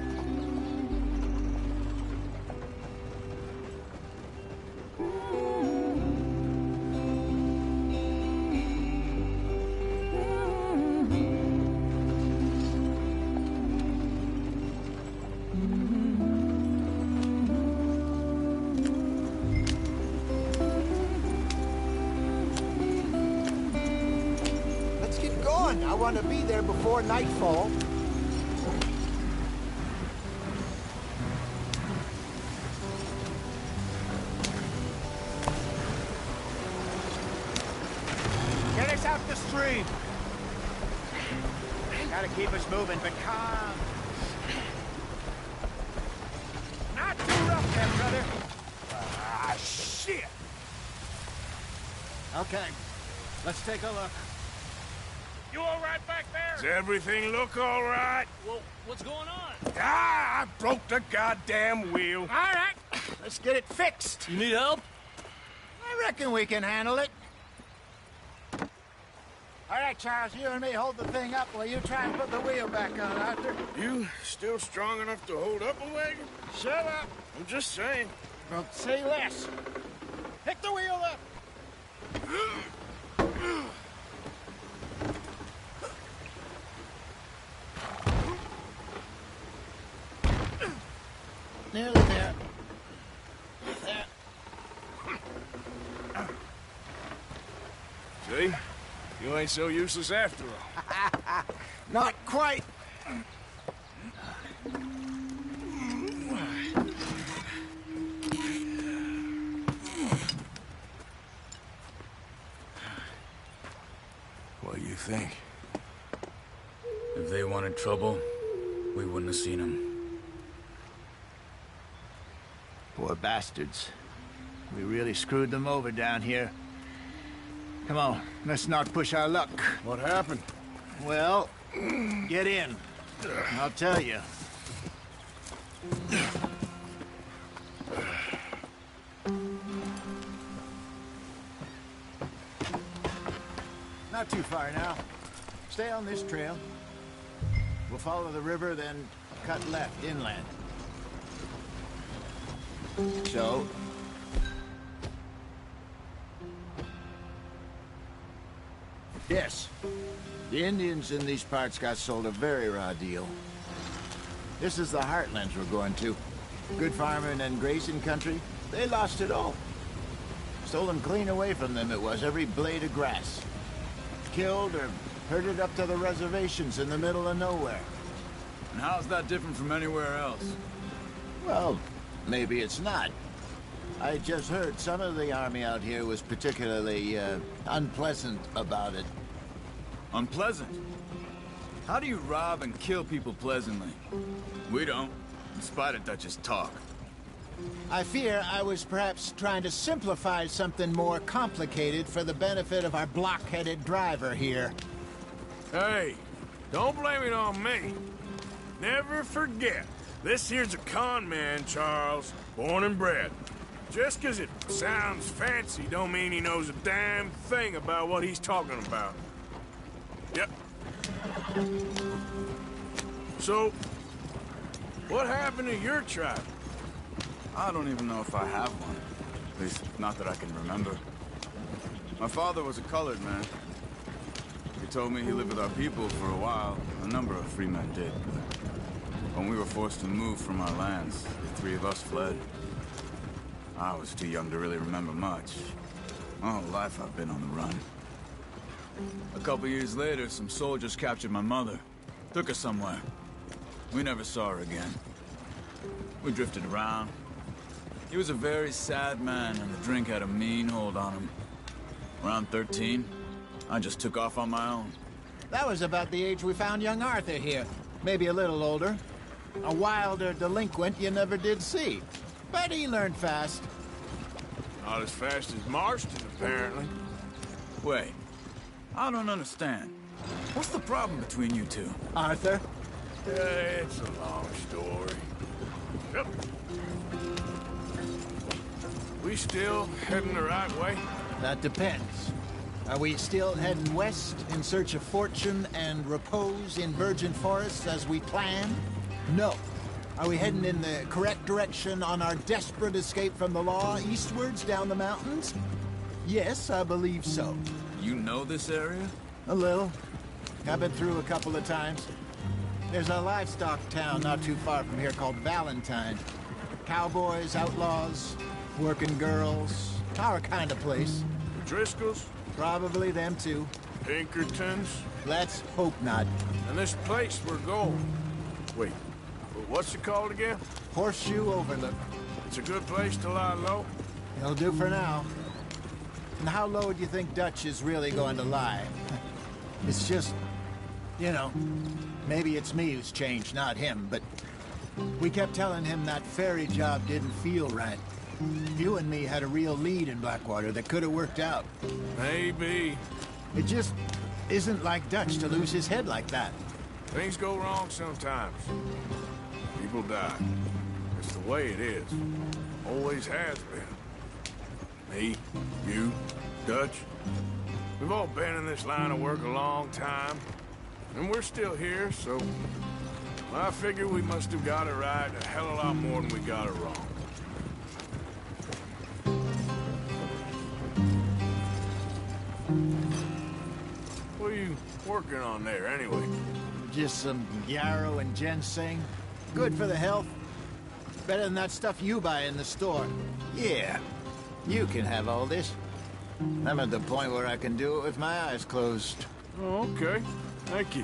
Let's get going. I want to be there before nightfall. Get us out the stream. Gotta keep us moving, but calm. Not too rough there, brother. Ah, shit! Okay, let's take a look. You all right back there? Does everything look all right? Well, what's going on? Ah, I broke the goddamn wheel. All right, let's get it fixed. You need help? I reckon we can handle it. All right, Charles, you and me hold the thing up while you try and put the wheel back on, Arthur. You still strong enough to hold up a wagon? Shut up. I'm just saying. Well, say less. Pick the wheel up. Nearly there. There. See? You ain't so useless after all. Not quite. What do you think? If they wanted trouble, we wouldn't have seen them. Poor bastards. We really screwed them over down here. Come on, let's not push our luck. What happened? Well, get in. I'll tell you. Not too far now. Stay on this trail. We'll follow the river, then cut left inland. So, yes, the Indians in these parts got sold a very raw deal. This is the heartlands we're going to. Good farming and grazing country, they lost it all. Stolen clean away from them it was, every blade of grass. Killed or herded up to the reservations in the middle of nowhere. And how's that different from anywhere else? Well, maybe it's not. I just heard some of the army out here was particularly, unpleasant about it. Unpleasant? How do you rob and kill people pleasantly? We don't, in spite of Dutch's talk. I fear I was perhaps trying to simplify something more complicated for the benefit of our block-headed driver here. Hey, don't blame it on me. Never forget, this here's a con man, Charles, born and bred. Just 'cause it sounds fancy don't mean he knows a damn thing about what he's talking about. Yep. So, what happened to your tribe? I don't even know if I have one. At least, not that I can remember. My father was a colored man. He told me he lived with our people for a while. A number of free men did, but when we were forced to move from our lands, the three of us fled. I was too young to really remember much. My whole life I've been on the run. A couple years later, some soldiers captured my mother. Took her somewhere. We never saw her again. We drifted around. He was a very sad man, and the drink had a mean hold on him. Around 13, I just took off on my own. That was about the age we found young Arthur here. Maybe a little older. A wilder delinquent you never did see. But he learned fast. Not as fast as Marston, apparently. Wait, I don't understand. What's the problem between you two? Arthur? It's a long story. Yep. We still heading the right way? That depends. Are we still heading west in search of fortune and repose in virgin forests as we planned? No. Are we heading in the correct direction on our desperate escape from the law eastwards down the mountains? Yes, I believe so. You know this area? A little. I've been through a couple of times. There's a livestock town not too far from here called Valentine. Cowboys, outlaws, working girls, our kind of place. Driscolls? Probably them too. Pinkertons? Let's hope not. And this place we're going. Wait, what's it called again? Horseshoe Overlook. It's a good place to lie low? It'll do for now. And how low do you think Dutch is really going to lie? It's just, you know, maybe it's me who's changed, not him, but we kept telling him that ferry job didn't feel right. You and me had a real lead in Blackwater that could have worked out. Maybe. It just isn't like Dutch to lose his head like that. Things go wrong sometimes. People die. It's the way it is. Always has been. Me, you, Dutch. We've all been in this line of work a long time. And we're still here, so... I figure we must have got it right a hell of a lot more than we got it wrong. What are you working on there, anyway? Just some yarrow and ginseng. Good for the health. Better than that stuff you buy in the store. Yeah, you can have all this. I'm at the point where I can do it with my eyes closed. Oh, okay. Thank you.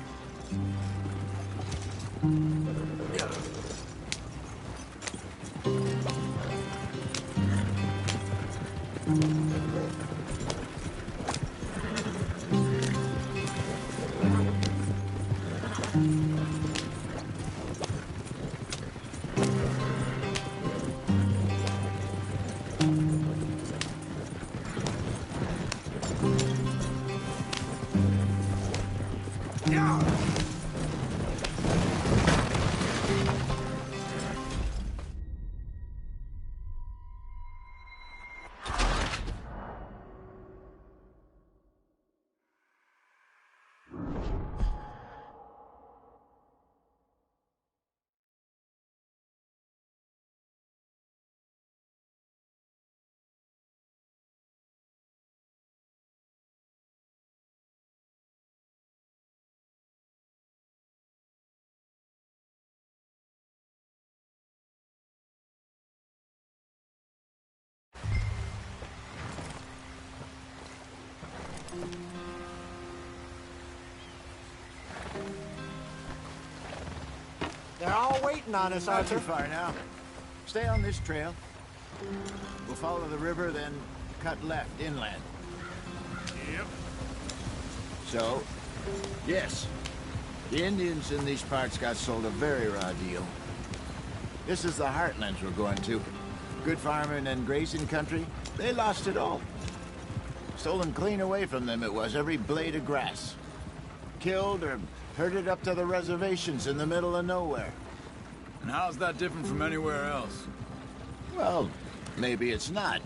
They're all waiting on us, Arthur. Not too far now. Stay on this trail. We'll follow the river, then cut left inland. Yep. So, yes, the Indians in these parts got sold a very raw deal. This is the heartlands we're going to. Good farming and grazing country. They lost it all. Stolen clean away from them it was, every blade of grass. Killed or herded up to the reservations in the middle of nowhere. And how's that different from anywhere else? Well, maybe it's not.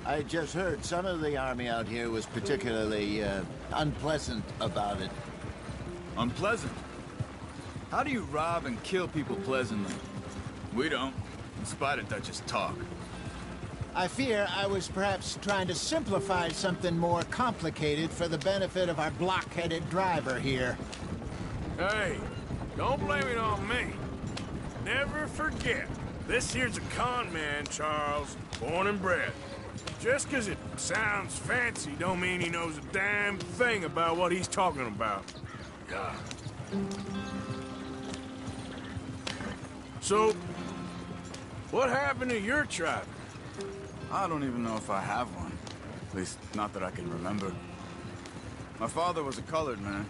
I just heard some of the army out here was particularly, unpleasant about it. Unpleasant? How do you rob and kill people pleasantly? We don't, in spite of Dutch's talk. I fear I was perhaps trying to simplify something more complicated for the benefit of our block-headed driver here. Hey, don't blame it on me. Never forget, this here's a con man, Charles, born and bred. Just 'cause it sounds fancy don't mean he knows a damn thing about what he's talking about. Yeah. So, what happened to your tribe? I don't even know if I have one. At least, not that I can remember. My father was a colored man.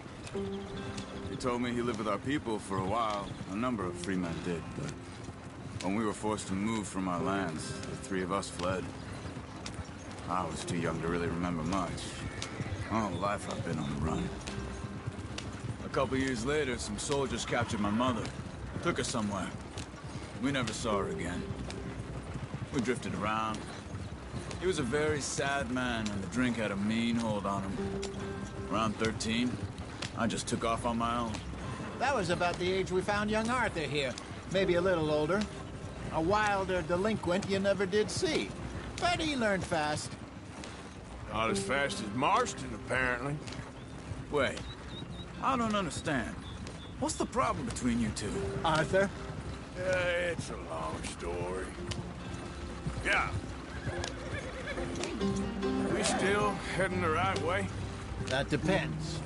He told me he lived with our people for a while. A number of free men did, but when we were forced to move from our lands, the three of us fled. I was too young to really remember much. All life I've been on the run. A couple years later, some soldiers captured my mother. Took her somewhere. We never saw her again. We drifted around. He was a very sad man, and the drink had a mean hold on him. Around 13, I just took off on my own. That was about the age we found young Arthur here. Maybe a little older. A wilder delinquent you never did see. But he learned fast. Not as fast as Marston, apparently. Wait, I don't understand. What's the problem between you two? Arthur? It's a long story. Yeah. We still heading the right way? That depends.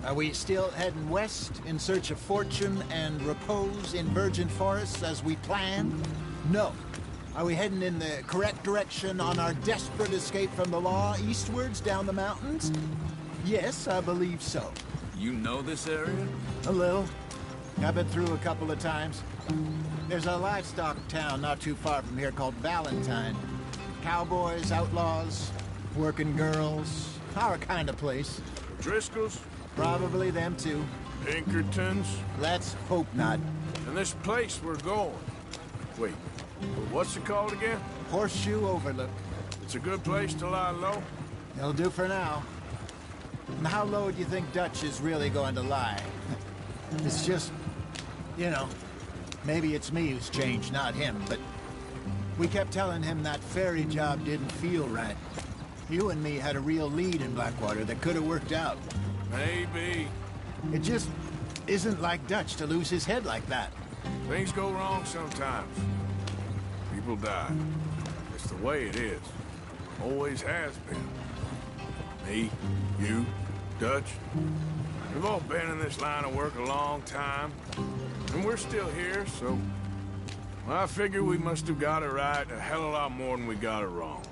Are we still heading west in search of fortune and repose in virgin forests as we planned? No. Are we heading in the correct direction on our desperate escape from the law eastwards down the mountains? Yes, I believe so. You know this area? A little. I've been through a couple of times. There's a livestock town not too far from here called Valentine. Cowboys, outlaws, working girls, our kind of place. Driscolls? Probably them too. Pinkertons? Let's hope not. And this place we're going. Wait, what's it called again? Horseshoe Overlook. It's a good place to lie low? It'll do for now. And how low do you think Dutch is really going to lie? It's just, you know, maybe it's me who's changed, not him, but we kept telling him that ferry job didn't feel right. You and me had a real lead in Blackwater that could have worked out. Maybe. It just isn't like Dutch to lose his head like that. Things go wrong sometimes. People die. It's the way it is. Always has been. Me, you, Dutch. We've all been in this line of work a long time. And we're still here, so... Well, I figure we must have got it right a hell of a lot more than we got it wrong.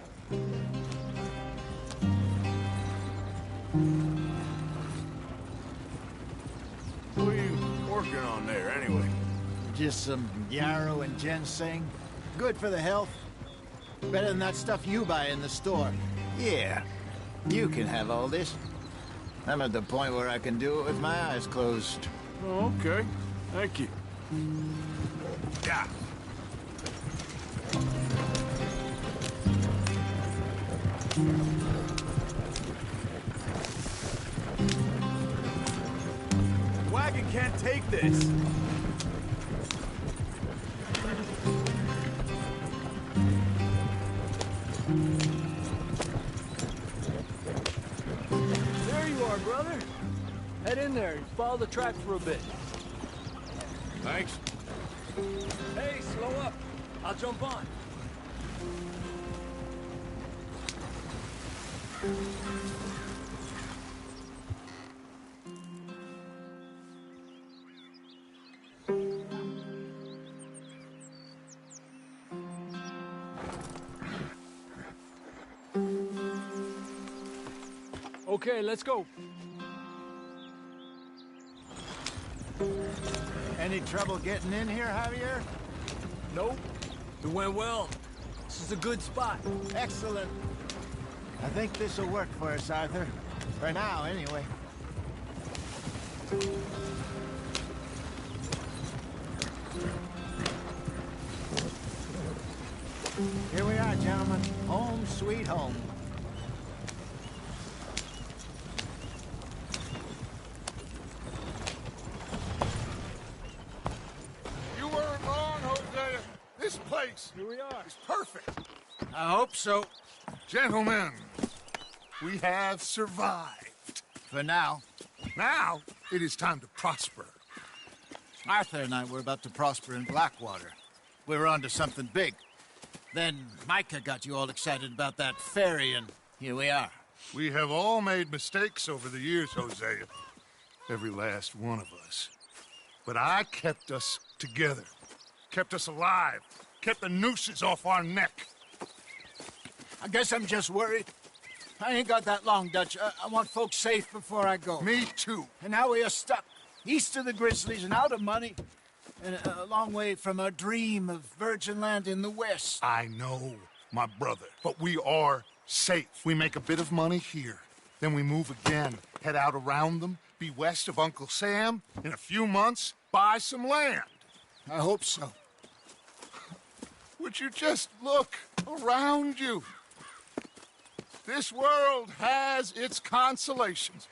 What are you working on there, anyway? Just some yarrow and ginseng. Good for the health. Better than that stuff you buy in the store. Yeah, you can have all this. I'm at the point where I can do it with my eyes closed. Oh, okay. Thank you. Yeah. Wagon can't take this. There you are, brother. Head in there and follow the track for a bit. Thanks. Hey, slow up. I'll jump on. Okay, let's go. Any trouble getting in here, Javier? Nope. It went well. This is a good spot. Excellent. I think this will work for us, Arthur. For now, anyway. Here we are, gentlemen. Home sweet home. You weren't wrong, Hosea. This place Here we are. is perfect. I hope so. Gentlemen, we have survived. For now. Now, it is time to prosper. Arthur and I were about to prosper in Blackwater. We were onto something big. Then Micah got you all excited about that ferry, and here we are. We have all made mistakes over the years, Hosea. Every last one of us. But I kept us together. Kept us alive. Kept the nooses off our neck. I guess I'm just worried. I ain't got that long, Dutch. I want folks safe before I go. Me too. And now we are stuck, east of the Grizzlies and out of money, and a long way from our dream of virgin land in the west. I know, my brother, but we are safe. We make a bit of money here, then we move again, head out around them, be west of Uncle Sam, in a few months, buy some land. I hope so. Would you just look around you? This world has its consolations.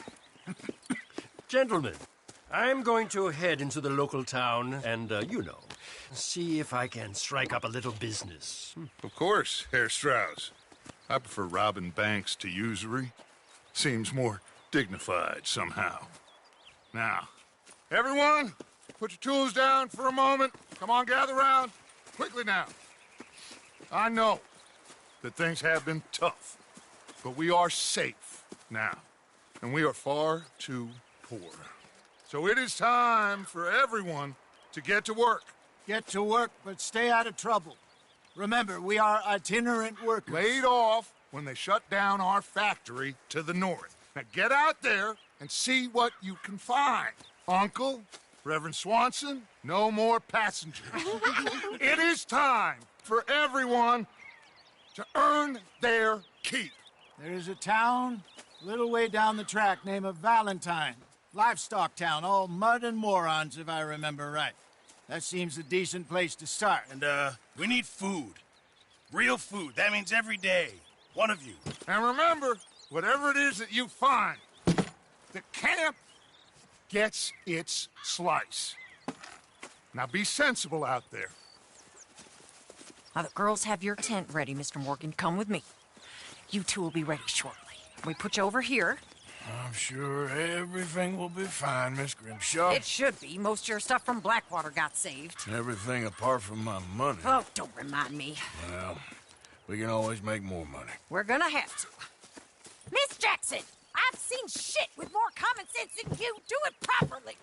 Gentlemen, I'm going to head into the local town and, see if I can strike up a little business. Of course, Herr Strauss. I prefer robbing banks to usury. Seems more dignified somehow. Now, everyone, put your tools down for a moment. Come on, gather round. Quickly now. I know that things have been tough, but we are safe now, and we are far too poor. So it is time for everyone to get to work. Get to work, but stay out of trouble. Remember, we are itinerant workers. Laid off when they shut down our factory to the north. Now get out there and see what you can find. Uncle, Reverend Swanson, no more passengers. It is time for everyone to earn their keep. There's a town a little way down the track named Valentine. Livestock town, all mud and morons, if I remember right. That seems a decent place to start. And, we need food. Real food. That means every day. One of you. And remember, whatever it is that you find, the camp gets its slice. Now be sensible out there. Now the girls have your tent ready, Mr. Morgan. Come with me. You two will be ready shortly. We put you over here. I'm sure everything will be fine, Miss Grimshaw. It should be. Most of your stuff from Blackwater got saved. Everything apart from my money. Oh, don't remind me. Well, we can always make more money. We're gonna have to. Miss Jackson, I've seen shit with more common sense than you. Do it properly.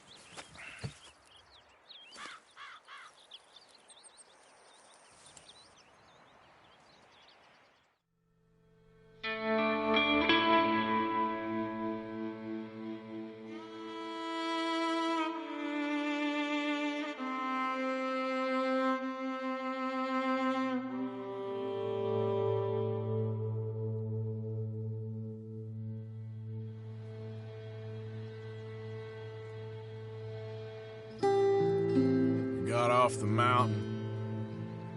Got off the mountain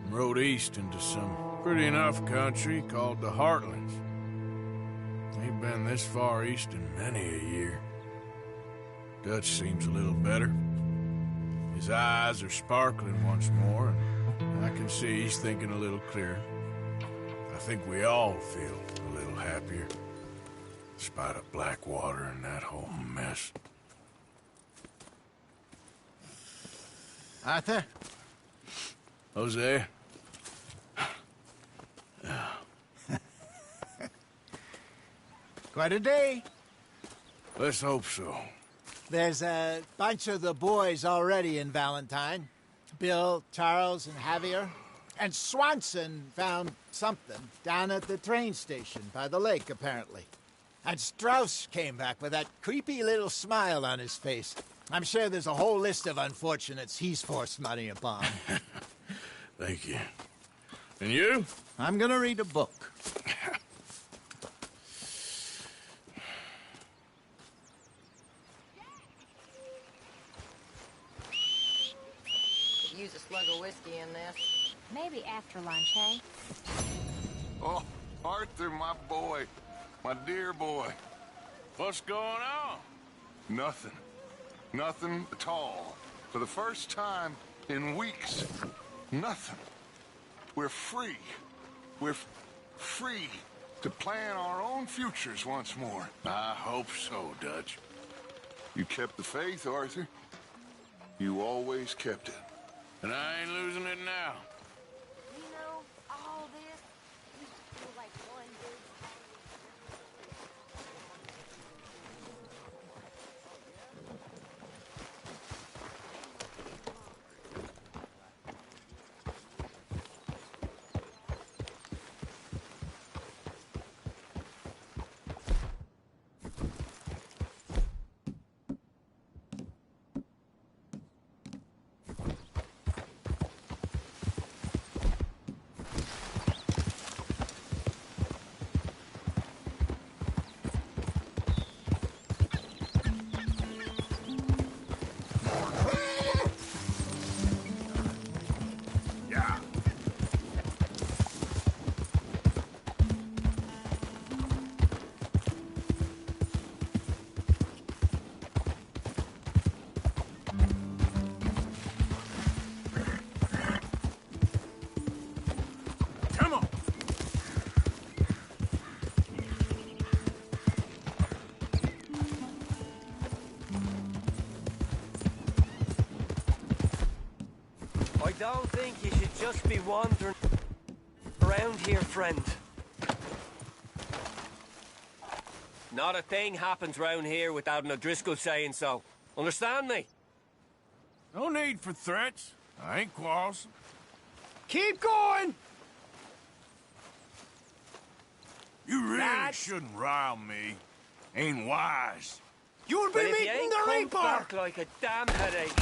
and rode east into some pretty enough country called the Heartlands. Ain't been this far east in many a year. Dutch seems a little better. His eyes are sparkling once more, and I can see he's thinking a little clearer. I think we all feel a little happier, despite of Blackwater and that whole mess. Arthur? Jose? Quite a day. Let's hope so. There's a bunch of the boys already in Valentine. Bill, Charles, and Javier. And Swanson found something down at the train station by the lake, apparently. And Strauss came back with that creepy little smile on his face. I'm sure there's a whole list of unfortunates he's forced money upon. Thank you. And you? I'm gonna read a book. Use a slug of whiskey in this. Maybe after lunch, hey? Oh, Arthur, my boy. My dear boy. What's going on? Nothing. Nothing at all. For the first time in weeks, nothing. We're free. We're free to plan our own futures once more. I hope so, Dutch. You kept the faith, Arthur. You always kept it. And I ain't losing it now. You know, all this used to feel like one big don't think you should just be wandering around here, friend. Not a thing happens round here without an O'Driscoll saying so. Understand me? No need for threats. I ain't quarrelsome. Keep going! You really shouldn't rile me. Ain't wise. You'll be meeting the Reaper! Back like a damn headache.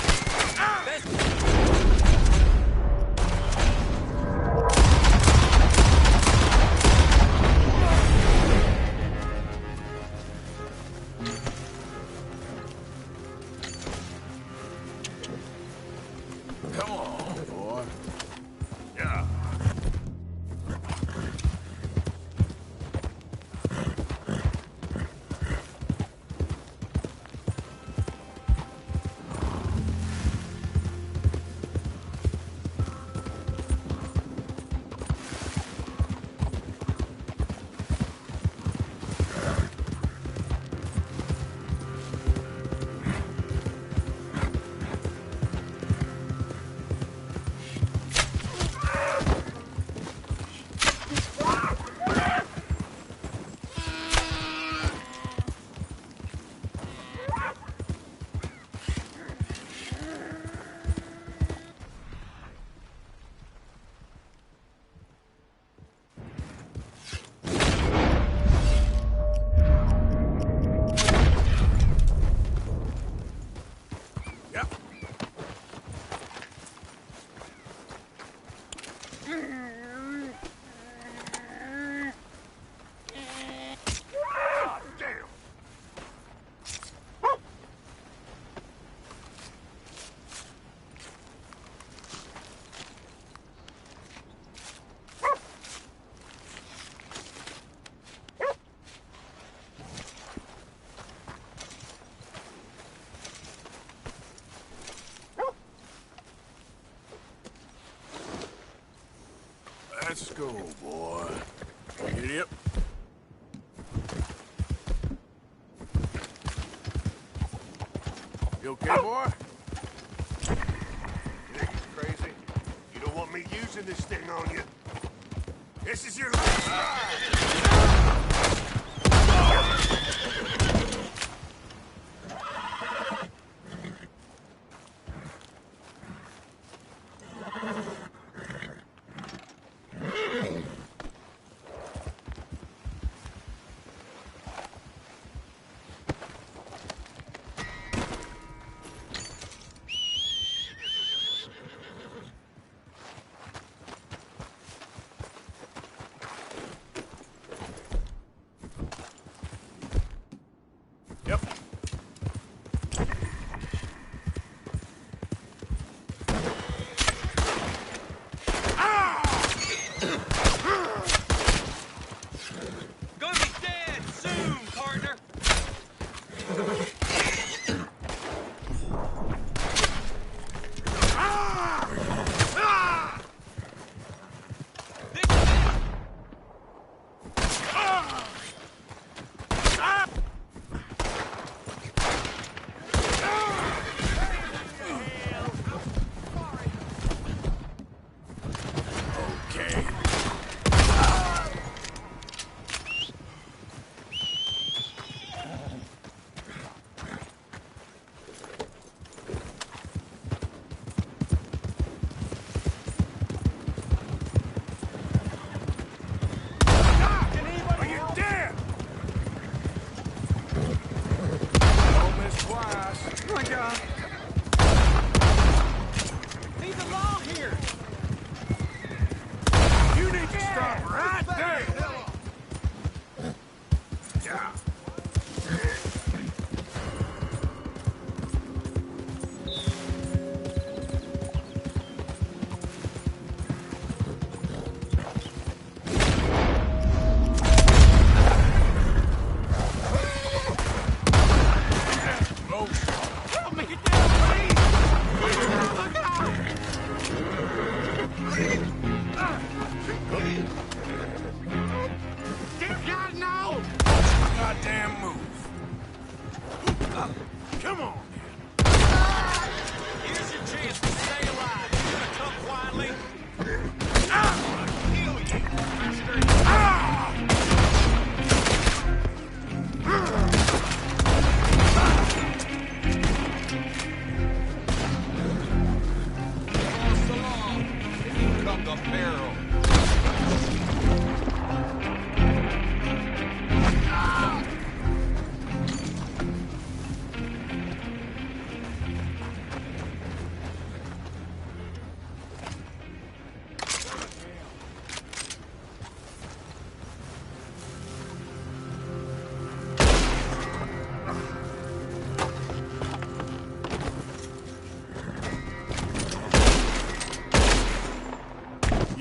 Come on, boy. Yeah. Let's go, boy. Get up. You okay, boy? You think he's crazy? You don't want me using this thing on you. This is your last ride! Come on! Here's your chance to stay alive. You're gonna come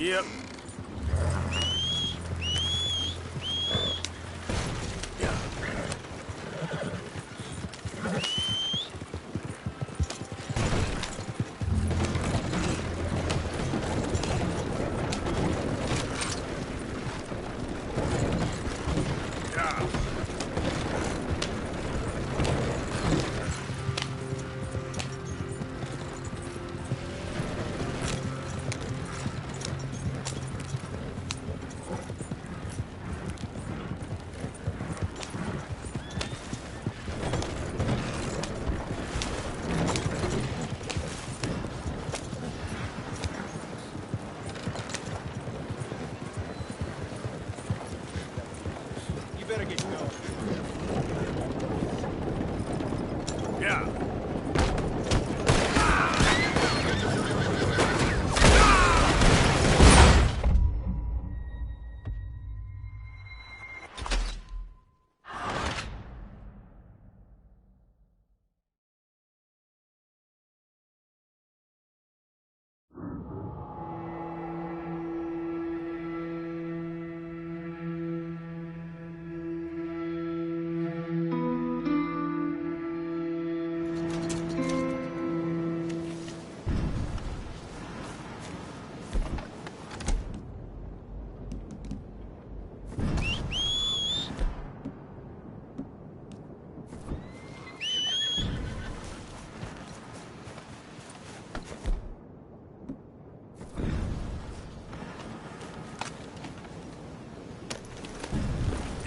Yep. You better get going. Yeah.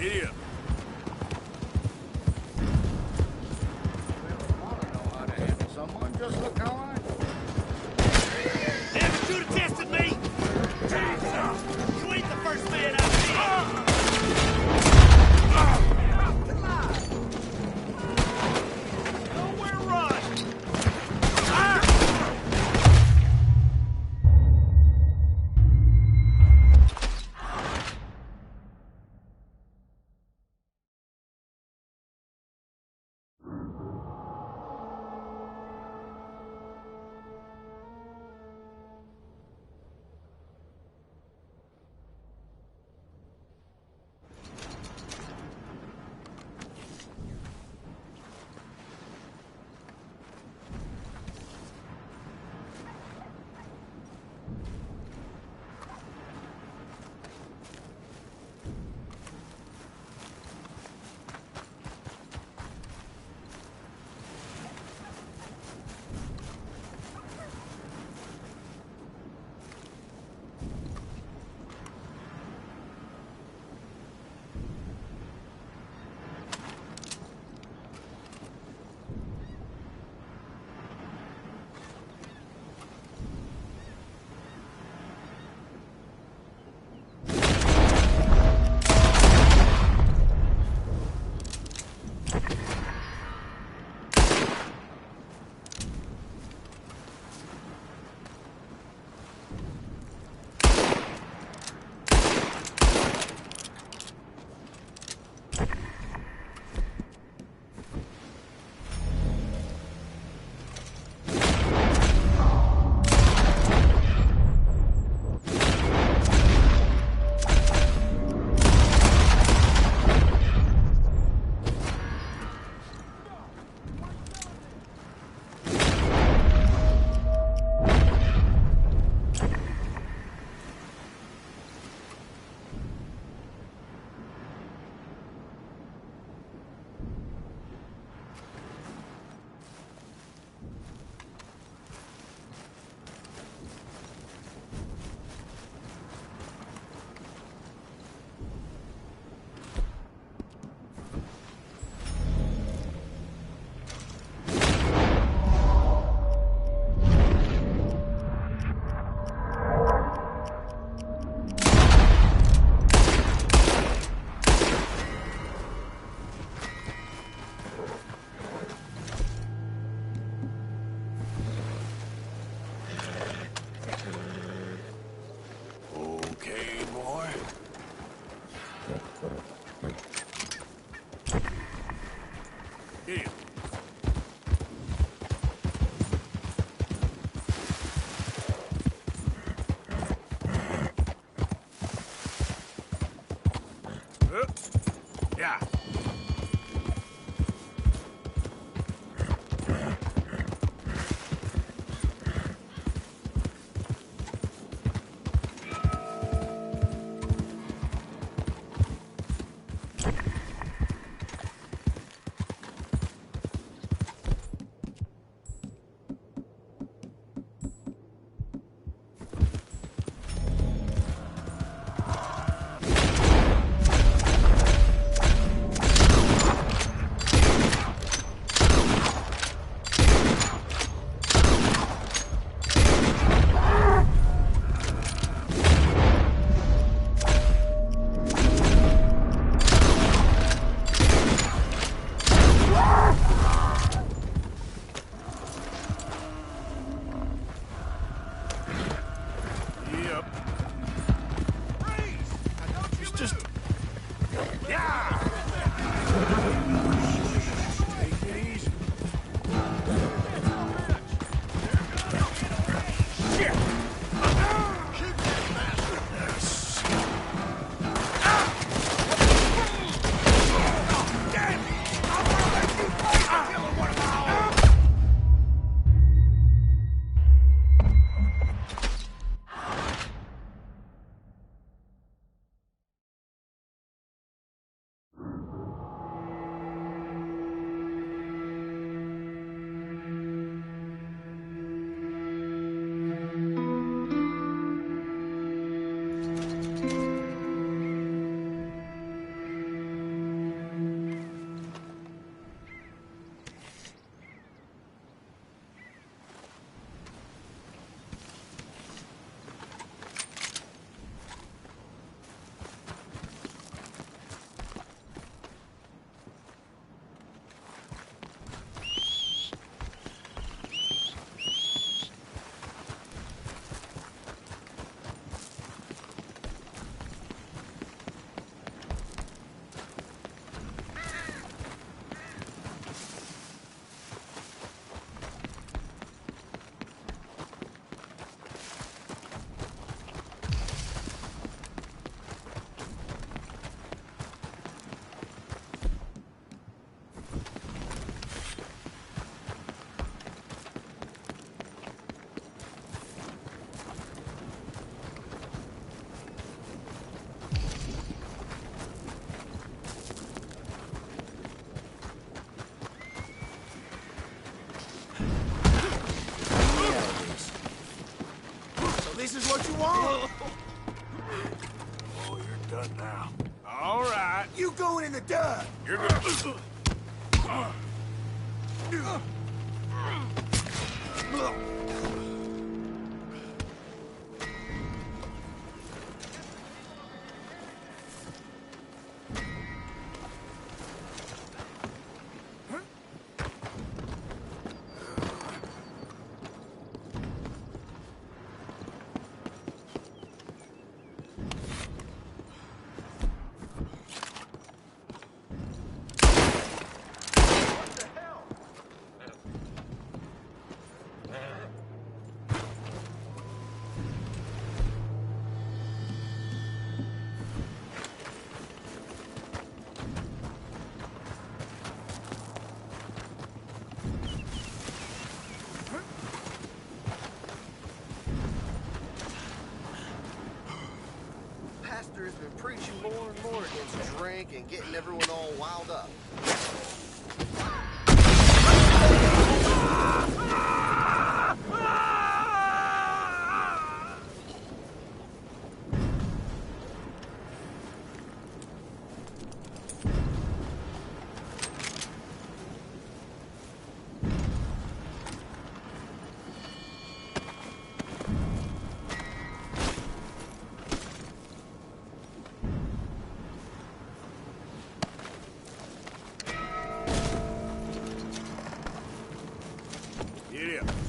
Idiot. Someone just look how I... Damn it, you'd have tested me! You ain't the first man I've seen! Nowhere run! the done. You're good. Pastor has been preaching more and more against drink and getting everyone all wild up. Giddy up.